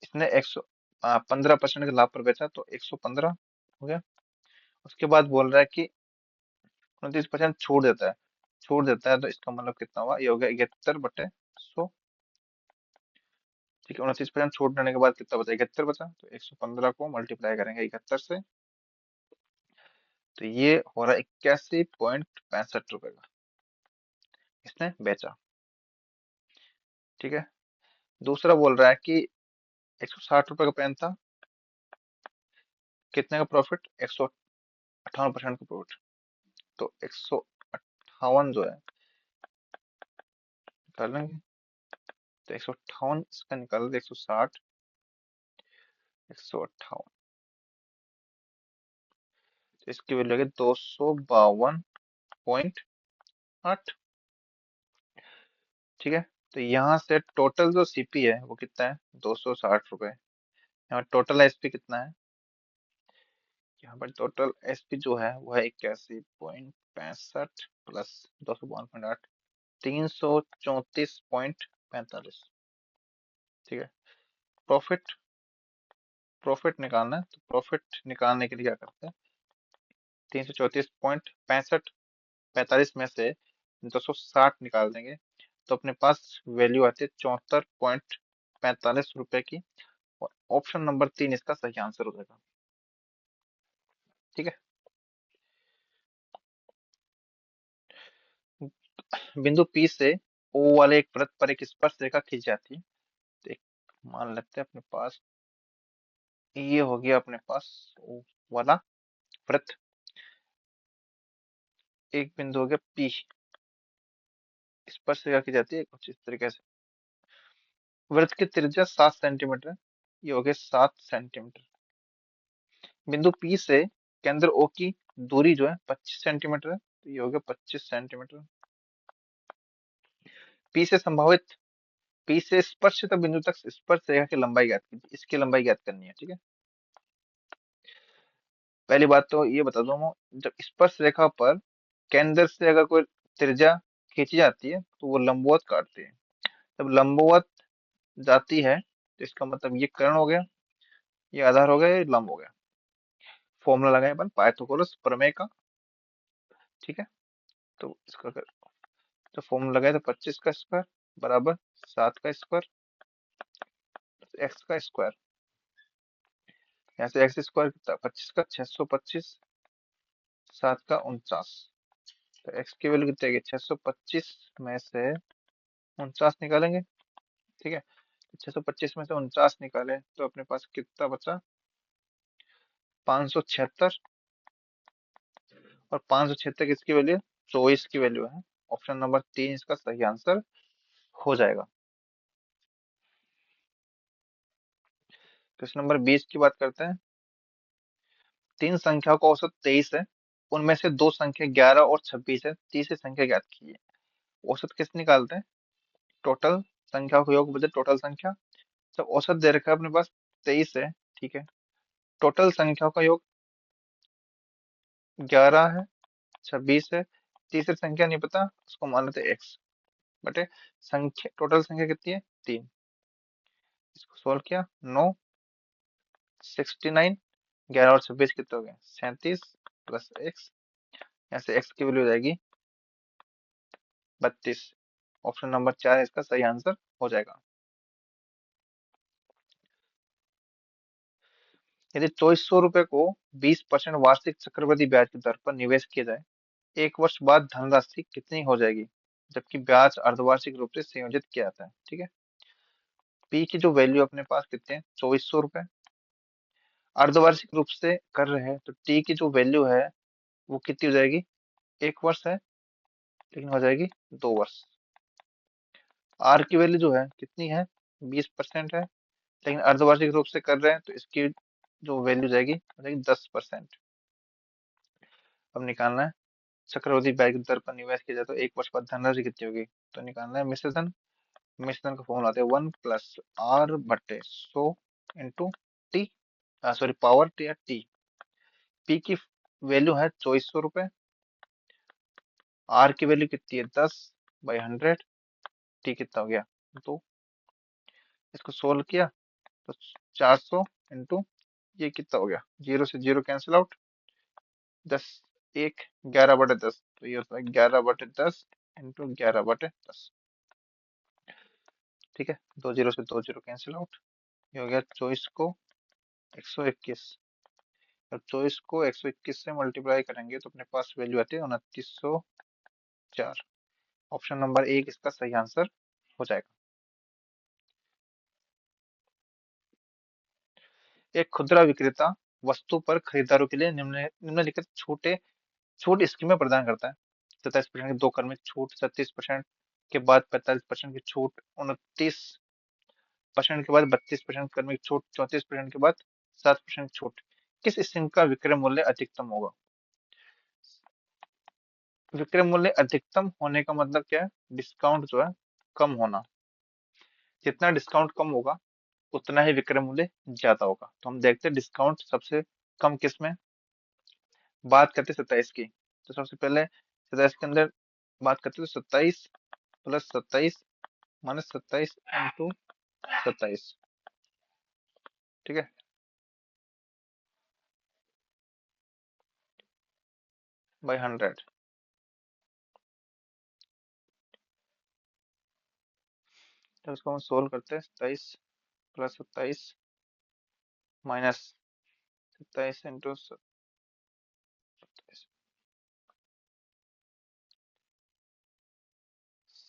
इसने 15% के लाभ पर बेचा तो 115 हो गया। उसके बाद बोल रहा है कि 29% छूट देता है, छूट देता है तो इसका मतलब कितना हुआ, ये हो गया 71/100। ठीक है, 29% छूट देने के बाद कितना बचा, 71 बचा। तो 115 को मल्टीप्लाई करेंगे 71 से, तो ये हो रहा है 81.65 रुपए का इसने बेचा। ठीक है, दूसरा बोल रहा है कि 160 रुपए का पेन था, कितने का प्रॉफिट, 158% का प्रॉफिट। तो 158 जो है निकाल लेंगे, तो 158 इसका निकाल दे, 160, 158, तो इसकी वैल्यू है 252.8। ठीक है, तो यहाँ से टोटल जो सीपी है वो कितना है, 260 रुपए। यहाँ टोटल एसपी कितना है? यहाँ पर टोटल एसपी जो है वो है 81.65 प्लस 252.8, 334.45। ठीक है। प्रॉफिट प्रॉफिट निकालना है, तो प्रॉफिट निकालने के लिए क्या करते हैं, 334.65 45 में से 260 निकाल देंगे, तो अपने पास वैल्यू आती है 74.45 रुपए की। और ऑप्शन नंबर 3 इसका सही आंसर हो जाएगा। ठीक है। बिंदु पी से ओ वाले एक वृत्त पर एक स्पर्श रेखा खींची जाती है। तो एक मान लेते हैं अपने पास ये हो गया अपने पास ओ वाला वृत्त। एक बिंदु हो गया पी, स्पर्श रेखा खींची जाती है कुछ इस तरीके से। वृत्त की त्रिज्या 7 सेंटीमीटर है, ये हो गया 7 सेंटीमीटर। बिंदु पी से केंद्र ओ की दूरी जो है 25 सेंटीमीटर है, तो ये हो गया 25 सेंटीमीटर। पी से संभावित पी से स्पर्शित बिंदु तक स्पर्श रेखा की लंबाई ज्ञात कीजिए, इसकी लंबाई ज्ञात करनी है। ठीक है। पहली बात तो ये बता दूं, जब स्पर्श रेखा पर केंद्र से अगर कोई त्रिज्या खींची जाती है तो वो लंबवत काटती है। जब लंबवत जाती है तो इसका मतलब ये कर्ण हो गया, ये आधार हो गया, ये लंब हो गया। फॉर्मूला लगाए अपन पाइथागोरस प्रमेय का। ठीक है। तो इसका अगर तो फॉर्मूला लगाए तो 25 का स्क्वायर बराबर 7 का स्क्वायर एक्स का स्क्वायर। यहाँ से एक्स स्क्वायर कितना, 25 का 625, 7 का 49। तो एक्स की वैल्यू कितनी आएगी, 625 में से 49 निकालेंगे। ठीक है। 625 में से 49 निकाले तो अपने पास कितना बचा, 576। और 576 किसकी वैल्यू, 24 की वैल्यू है। ऑप्शन नंबर 3 इसका सही आंसर हो जाएगा। क्वेश्चन नंबर 20 की बात करते हैं। तीन संख्याओं का औसत 23 है, उनमें से दो संख्या 11 और 26 है, तीसरी संख्या ज्ञात कीजिए। औसत किस निकालते हैं, टोटल संख्याओं का योग बचे टोटल संख्या। जब औसत दे रखा है अपने पास 23 है, ठीक है, टोटल संख्याओं का योग 11 है, 26 है, तीसरी संख्या नहीं पता, उसको मान लेते एक्स बटे संख्या, टोटल संख्या कितनी है 3। इसको सोल्व किया 9, 69, 11 और 26 कितने हो गए 37 प्लस एक्स। यहाँ से एक्स की वैल्यू हो जाएगी 32। ऑप्शन नंबर 4 इसका सही आंसर हो जाएगा। यदि 2400 रुपए को 20% वार्षिक चक्रवृद्धि ब्याज की दर पर निवेश किया जाए, एक वर्ष बाद धनराशि कितनी हो जाएगी, जबकि ब्याज अर्धवार्षिक रूप से संयोजित किया जाता है। ठीक है। पी की जो वैल्यू अपने पास कितने हैं, 2400 रुपए। अर्धवार्षिक रूप से कर रहे हैं तो टी की जो वैल्यू है वो कितनी हो जाएगी, एक वर्ष है लेकिन हो जाएगी 2 वर्ष। आर की वैल्यू जो है कितनी है, 20% है, लेकिन अर्धवार्षिक रूप से कर रहे हैं तो इसकी जो वैल्यू जाएगी हो जाएगी 10%। अब निकालना है चक्रवृद्धि ब्याज की दर पर निवेश किया जाए तो एक वर्ष बाद धनराशि कितनी होगी। तो निकालना है मिश्रधन। मिश्रधन का फॉर्मूला आता है 1+R/100 × T, sorry power T या टी। पी की वैल्यू है 2400 रुपए, आर की वैल्यू कितनी है 10/100, टी कितना हो गया 2। इसको सोल्व किया तो 400 इंटू ये कितना हो गया, 0 से 0 कैंसिल आउट, 10 1 11/10, तो ये होता है 11/10 इंटू 11/10। ठीक है। 2 0 से 2 0 कैंसिल आउट, ये हो गया 24 को 121। अब 24 को 121 से मल्टीप्लाई करेंगे तो अपने पास वैल्यू आती है 2904। ऑप्शन नंबर 1 इसका सही आंसर हो जाएगा। एक खुदरा विक्रेता वस्तु पर खरीदारों के लिए निम्नलिखित छूट स्कीमें प्रदान करता है। 27% की 2 क्रमिक छूट, 36% के बाद 45% की छूट, 29% के बाद 32% क्रमिक छूट, 34% के बाद 7% छूट। किस स्कीम का विक्रय मूल्य अधिकतम होगा। विक्रय मूल्य अधिकतम होने का मतलब क्या है, डिस्काउंट जो है कम होना। जितना डिस्काउंट कम होगा उतना ही विक्रय मूल्य ज्यादा होगा। तो हम देखते हैं डिस्काउंट सबसे कम किस में। बात करते हैं 27 की। तो सबसे पहले 27 के अंदर बात करते हैं, 27 प्लस 27 माइनस 27 इंटू 27। ठीक है, बाई 100। तो इसको हम सोल्व करते हैं, 27 प्लस 27 माइनस 27 इंटू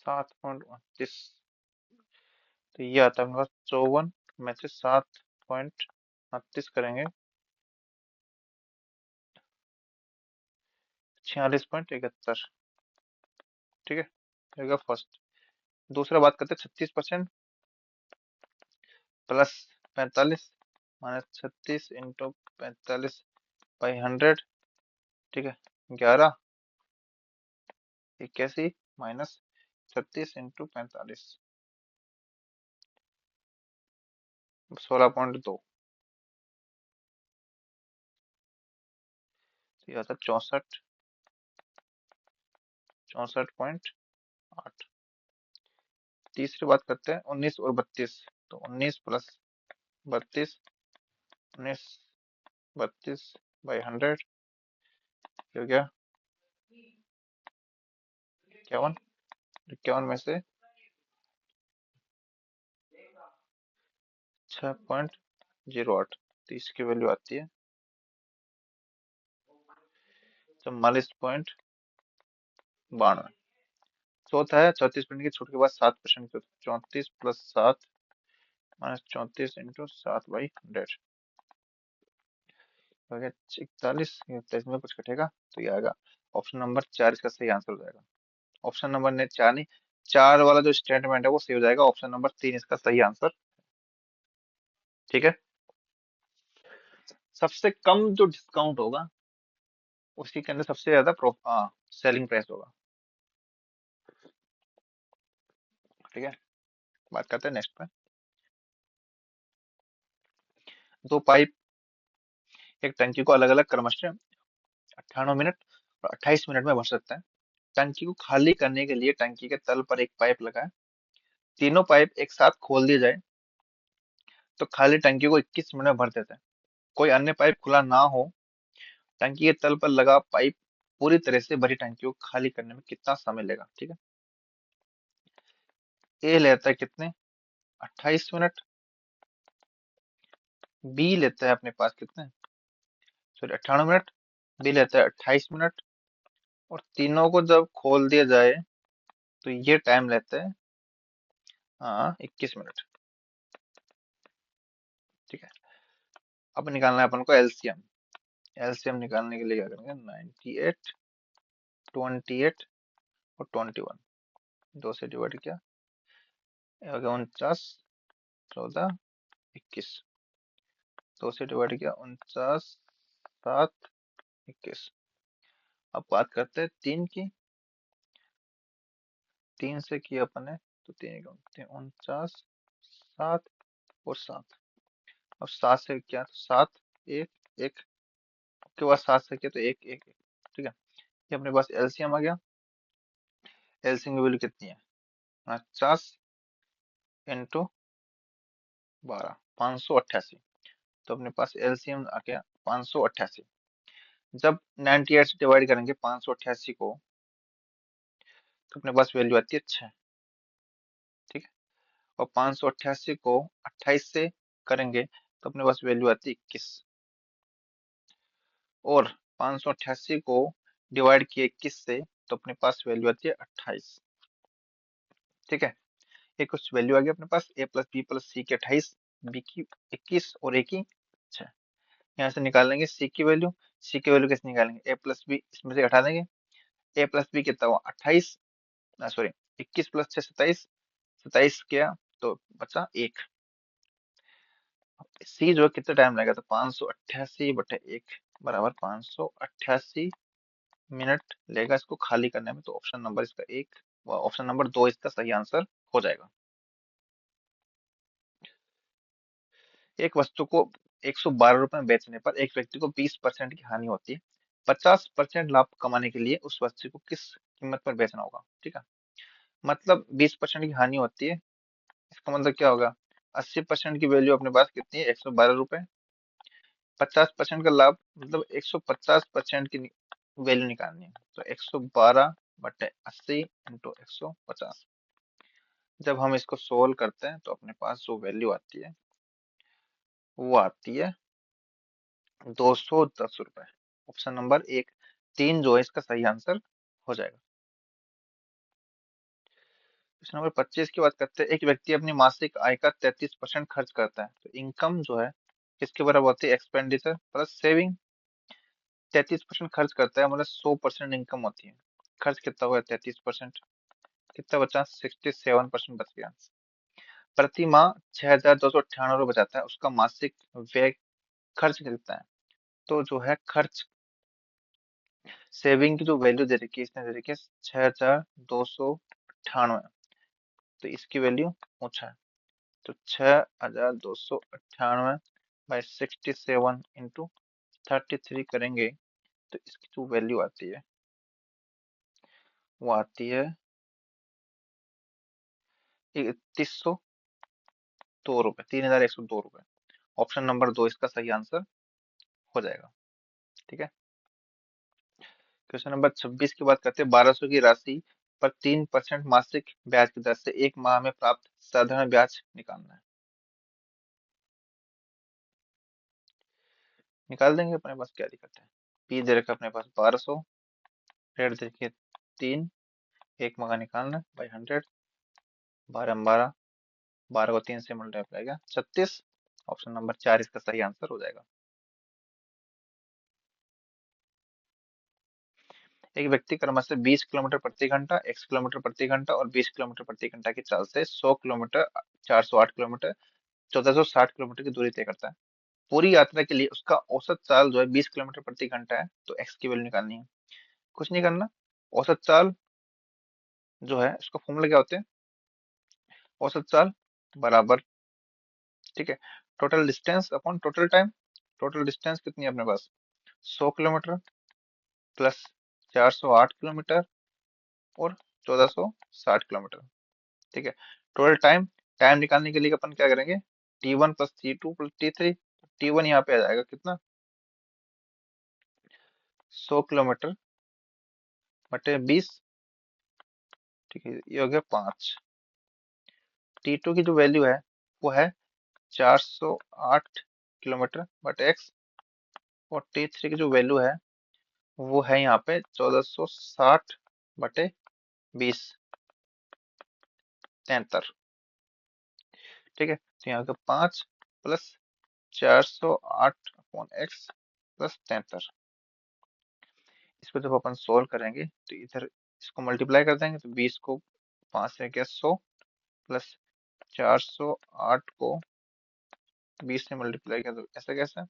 7.29। तो ये आता है मेरे पास 54 में से 7.38 करेंगे, 46.71। ठीक है, ये होगा फर्स्ट। दूसरा बात करते हैं 36% प्लस 45 माइनस 36 इंटू 45 बाई 100। ठीक है, 11 81 माइनस 36 इंटू 45, 16.2। ये आता है 64.8। तीसरी बात करते हैं 19 और 32। तो 19 प्लस 32, 19 32 बाई 100 हो गया 51। 51 में से 6.08, तो इसकी वैल्यू आती है 44.92। चौथा है 34% की छूट के बाद 7% की, 34 प्लस 7 माइनस 34 इंटू 7/100 हो गया 41। 41 में कुछ कटेगा तो ये आएगा ऑप्शन नंबर 4, इसका सही आंसर हो जाएगा। ऑप्शन नंबर ने 4 नहीं, 4 वाला जो स्टेटमेंट है वो सही हो जाएगा, ऑप्शन नंबर 3 इसका सही आंसर। ठीक है, सबसे कम जो डिस्काउंट होगा उसी के अंदर सबसे ज्यादा सेलिंग प्राइस होगा। ठीक है, बात करते हैं नेक्स्ट पे। दो पाइप एक टंकी को अलग अलग क्रमशः 98 मिनट और 28 मिनट में भर सकता है। टंकी को खाली करने के लिए टंकी के तल पर एक पाइप लगाएं। तीनों पाइप एक साथ खोल दिए जाए तो खाली टंकी को 21 मिनट में भर देते हैं। कोई अन्य पाइप खुला ना हो, टंकी के तल पर लगा पाइप पूरी तरह से भरी टंकी को खाली करने में कितना समय लेगा। ठीक है, ए लेता है कितने, 28 मिनट। बी लेता है अपने पास कितने, सॉरी 98 मिनट। बी लेता है 28 मिनट। और तीनों को जब खोल दिया जाए तो ये टाइम लेता है 21 मिनट। ठीक है, अब निकालना है अपन को एलसीएम। एलसीएम निकालने के लिए क्या करेंगे, 98 28 और 21, 2 से डिवाइड किया, ये हो गया 49 14 21। 2 से डिवाइड किया 49 7 21। अब बात करते हैं 3 की। 3 से किया अपन ने तो 49 7 और 7। अब 7 से किया तो 7 1 1 के बाद 7 से किया तो 1 1 1। ठीक है, ये अपने पास एलसीएम आ गया। एलसीएम की वैल्यू कितनी है, 50 इंटू 12, 588। तो अपने पास एलसीएम आ गया 588। जब 98 से डिवाइड करेंगे 588 को तो अपने पास वैल्यू आती है 6। ठीक है, और 588 को 28 से करेंगे तो अपने पास वैल्यू आती है 21। और 588 को डिवाइड किए 21 से तो अपने पास वैल्यू आती है 28। ठीक है, ये कुछ वैल्यू आ गया अपने पास, ए प्लस बी प्लस सी की 28, बी की 21 और ए की 6। यहाँ से निकालेंगे सी की वैल्यू। सी की वैल्यू कैसे निकालेंगे, ए प्लस बी इसमें से हटा देंगे। ए प्लस बी कितना हुआ 28, सॉरी 21 प्लस 6 27, 27 किया तो बचा 1। सी जो है कितना टाइम लगेगा, तो 588/1 बराबर 588 मिनट लेगा इसको खाली करने में। तो ऑप्शन नंबर इसका एक, ऑप्शन नंबर 2 इसका सही आंसर हो जाएगा। एक वस्तु को 112 रुपए में बेचने पर एक व्यक्ति को 20% की हानि होती है। 50% लाभ कमाने के लिए उस वस्तु को किस कीमत पर बेचना होगा? ठीक है, मतलब 20% की हानि होती है, इसका मतलब क्या होगा? 80% की वैल्यू अपने पास कितनी है? 112 रुपए। 50% का लाभ मतलब 150% की वैल्यू निकालनी है, तो 112/80 × 150। जब हम इसको सोल्व करते हैं तो अपने पास जो वैल्यू आती है वो आती है 210 रुपए। ऑप्शन नंबर एक, तीन जो है इसका सही आंसर हो जाएगा। क्वेश्चन नंबर 25 की बात करते हैं। एक व्यक्ति अपनी मासिक आय का 33% खर्च करता है, तो इनकम जो है किसके बराबर होती है? Expenditure plus saving. 33% खर्च करता है मतलब 100% इनकम होती है। खर्च कितना हुआ? 33%। कितना बचा? 67% बच गया। प्रति माह 6,298 बचाता है, उसका मासिक व्यय खर्च कितना है? तो जो है खर्च, सेविंग की जो वैल्यू दे रखी है इसने दे रखी है 6,298, तो इसकी वैल्यू पूछा है। तो 6,298/67 करेंगे तो इसकी जो वैल्यू आती है वो आती है 3,102 रुपए, 3,102 रुपए। ऑप्शन नंबर दो इसका सही आंसर हो जाएगा। ठीक है, क्वेश्चन नंबर 26 की बात करते हैं। 1200 की राशि पर 3% मासिक ब्याज की दर से एक माह में प्राप्त साधारण ब्याज निकालना है। निकाल देंगे, अपने पास क्या दिक्कत है? पी दे रखा है अपने पास 1200, रेट देखिए 3, एक माह का निकालना है बाई 100, 12 12 को 3 से मल्टीप्लाई किया 36। ऑप्शन नंबर चार इसका सही आंसर हो जाएगा। एक व्यक्ति क्रमशः 20 किलोमीटर प्रति घंटा, x किलोमीटर प्रति घंटा और 20 किलोमीटर प्रति घंटा की चाल से 100 किलोमीटर, 408 किलोमीटर, 1460 किलोमीटर की दूरी तय करता है। पूरी यात्रा के लिए उसका औसत चाल जो है 20 किलोमीटर प्रति घंटा है, तो x की वैल्यू निकालनी है। कुछ नहीं करना, औसत चाल जो है उसका फॉर्मूला क्या होते हैं? औसत चाल बराबर, ठीक है, total distance upon total time. Total distance कितनी है अपने पास? 100 किलोमीटर प्लस 408 किलोमीटर और 1460 किलोमीटर। ठीक है, टोटल टाइम, टाइम निकालने के लिए अपन क्या करेंगे? T1 plus T2 plus T3। T1 यहाँ पे आ जाएगा कितना? 100 किलोमीटर बटे 20। ठीक है, ये हो गया 5। T2 की जो वैल्यू है वो है 408 किलोमीटर बटे x, और T3 की जो वैल्यू है वो है यहाँ पे 1460/20, 73। ठीक है, तो यहाँ पे 5 प्लस 408/x प्लस 73। इसको जब अपन सोल्व करेंगे तो इधर इसको मल्टीप्लाई कर देंगे, तो 20 को 5 से क्या 100 प्लस 408 को 20 से मल्टीप्लाई किया तो ऐसा कैसे,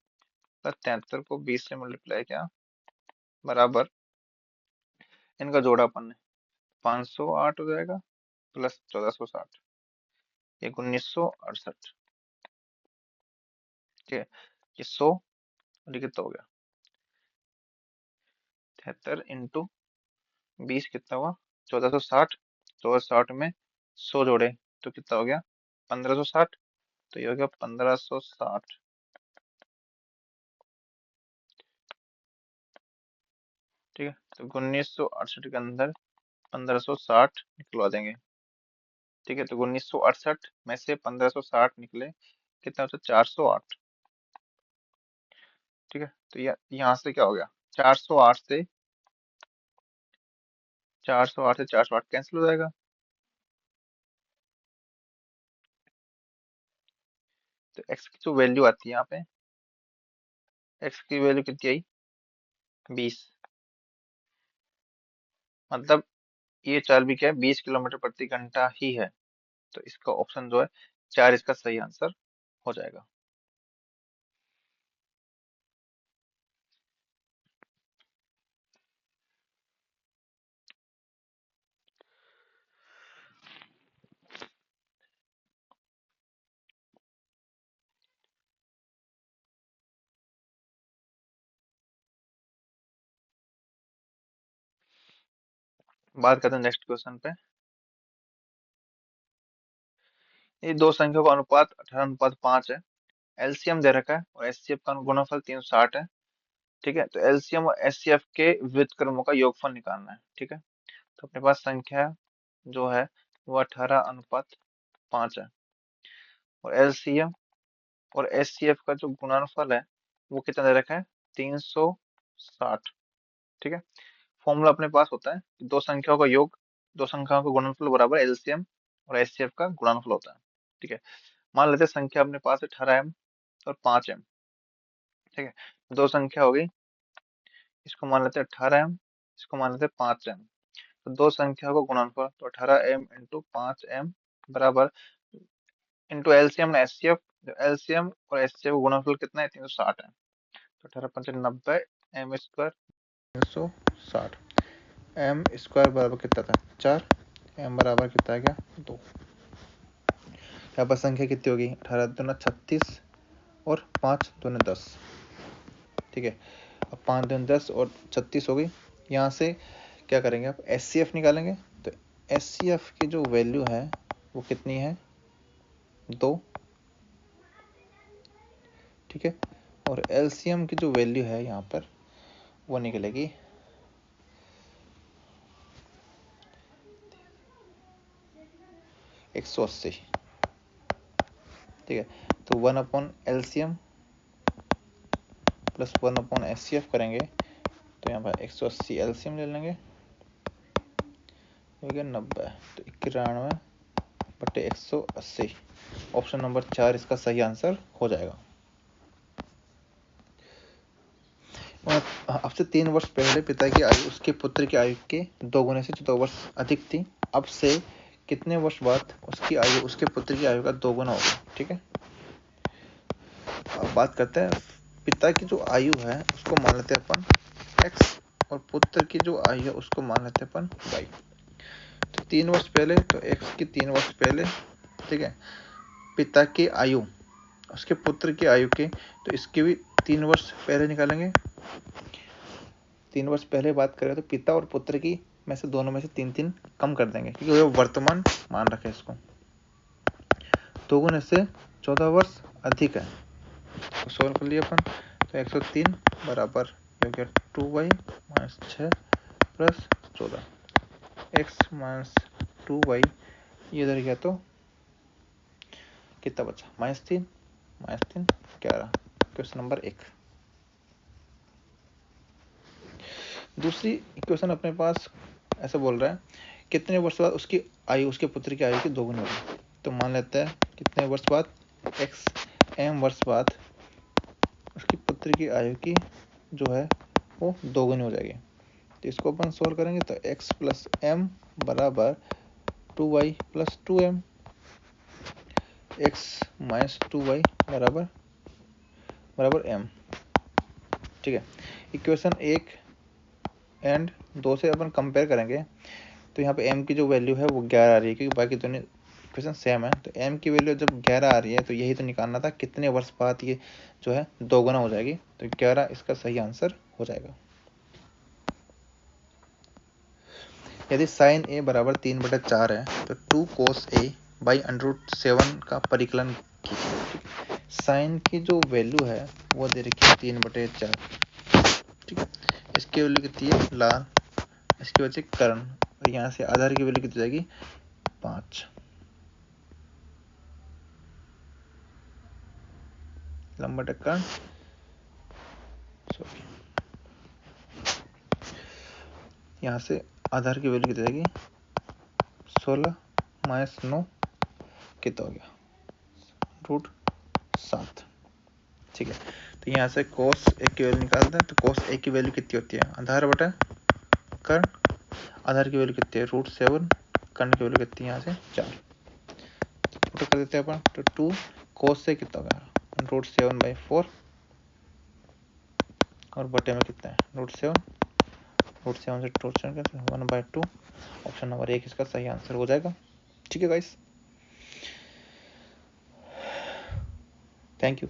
प्लस 73 को 20 से मल्टीप्लाई किया बराबर, इनका जोड़ा अपन ने 508 हो जाएगा प्लस 1460, ये 1968। ठीक है, ये 100 और ये कितना हो गया? 73 इंटू 20 कितना हुआ? 1460। 1460 में 100 जोड़े तो कितना हो गया? 1560। तो ये हो गया 1560। ठीक है, तो 1968 के अंदर 1560 निकलवा देंगे। ठीक है, तो 1968 में से 1560 निकले, कितना होता है? 408। ठीक है, तो यहाँ से क्या हो गया? 408 से 408 से 408 कैंसिल हो जाएगा, तो x की जो वैल्यू आती है यहाँ पे, x की वैल्यू कितनी आई? 20। मतलब ये चाल भी क्या है? 20 किलोमीटर प्रति घंटा ही है, तो इसका ऑप्शन जो है चार इसका सही आंसर हो जाएगा। बात करते हैं नेक्स्ट क्वेश्चन पे। ये दो संख्याओं का अनुपात 18:5 है। एलसीएम दे रखा है और एचसीएफ का गुणनफल 360 है। ठीक है, तो एलसीएम और एचसीएफ के व्युत्क्रमों का योगफल निकालना है। ठीक है, तो अपने पास संख्या जो है वो 18:5 है, और एलसीएम और एचसीएफ का जो गुणनफल है वो कितना दे रखा है, 360। ठीक है, फॉर्मूला अपने पास होता है कि दो संख्याओं का योग, दो संख्याओं का गुणनफल बराबर एलसीएम और एचसीएफ का गुणनफल होता है। ठीक है, मान लेते हैं संख्या अपने पास है 18m और 5m। ठीक है, दो संख्या हो गई, इसको मान लेते हैं 18m, इसको मान लेते हैं 5m। तो दो संख्याओं का गुणनफल तो 18m इंटू 5m बराबर into LCM H C F. LCM और एच सी एफ गुणनफल कितना है, 360 है। तो 18×5 = 90, एम स्क्वायर 360, एम स्क्वायर बराबर कितना था, 4, एम बराबर कितना आ गया, 2। यहाँ पर संख्या कितनी होगी, 18×2 = 36 और 5×2 = 10। ठीक है, अब 5×2 = 10 और 36 हो गई। यहाँ से क्या करेंगे आप, एच सी एफ निकालेंगे। तो एच सी एफ की जो वैल्यू है वो कितनी है, 2। ठीक है, और एलसीएम की जो वैल्यू है यहाँ पर वो निकलेगी 180। ठीक है, तो 1/LCM प्लस 1/HCF करेंगे तो यहाँ पर 180 एलसीएम ले लेंगे, हो गया 90। तो 91/180, ऑप्शन नंबर 4 इसका सही आंसर हो जाएगा। अब से 3 वर्ष पहले पिता की आयु उसके पुत्र की आयु के 2 गुने से 14 वर्ष अधिक थी। अब से कितने वर्ष बाद उसकी आयु उसके पुत्र की आयु का 2 गुना होगा। ठीक है, अब बात करते हैं पिता की जो आयु है उसको मान लेते हैं अपन x, और पुत्र की जो आयु है उसको मान लेते हैं अपन y। तो 3 वर्ष पहले, तो x की 3 वर्ष पहले। ठीक है, पिता की आयु उसके पुत्र की आयु के, तो इसके भी 3 वर्ष पहले निकालेंगे। 3 वर्ष पहले बात करें तो पिता और पुत्र की में से दोनों में से 3 कम कर देंगे क्योंकि वो वर्तमान मान रखे इसको। 2 गुने से 14 वर्ष अधिक है, तो सोल्व कर लिया अपन। तो 103 बराबर हो गया 2y - 6 प्लस 14, x - 2y ये इधर गया तो कितना बचा, -3 -3 11। Question number 1। दूसरी इक्वेशन अपने पास ऐसा बोल रहा है कितने वर्ष बाद उसकी आयु उसके पुत्र की आयु की 2 गुनी होगी। तो मान लेते हैं कितने वर्ष बाद, x m वर्ष बाद उसकी पुत्र की आयु की जो है वो 2 गुनी हो जाएगी। तो इसको अपन सोल्व करेंगे तो x + m बराबर 2y + 2m, x - 2y बराबर m। ठीक है, इक्वेशन 1 एंड 2 से अपन कंपेयर करेंगे तो यहाँ पे m की जो वैल्यू है वो 11 आ रही है क्योंकि बाकी दोनों इक्वेशन सेम है। तो m की वैल्यू जब 11 आ रही है तो यही तो निकालना था कितने वर्ष बाद ये जो है 2 गुना हो जाएगी। तो 11 इसका सही आंसर हो जाएगा। यदि साइन a बराबर 3/4 है तो 2 cos a बाई √7 का परिकलन कीजिए। साइन की जो वैल्यू है वो दे रखी है 3/4। ठीक है, इसकी वैल्यू कितनी है, लाल, इसकी वजह से कर्ण, और यहाँ से आधार की वैल्यू कितनी जाएगी, 5। लंबा कर्ण, सॉरी, यहाँ से आधार की वैल्यू कितनी जाएगी, 16 - 9 कितना हो गया, √7। ठीक है, तो यहाँ से cos a की वैल्यू निकालते हैं। तो cos a की वैल्यू कितनी होती है, आधार बटा कर्ण, आधार की वैल्यू कितनी है, √7, कर्ण की वैल्यू कितनी है यहाँ से 4। तो कर देते हैं अपन, तो 2 cos से कितना होगा, √7/4, और बटे में कितना है, √7 से √7 कैसे 1/2। ऑप्शन नंबर 1 इसका सही आंसर हो जाएगा। ठीक है गाइस, थैंक यू।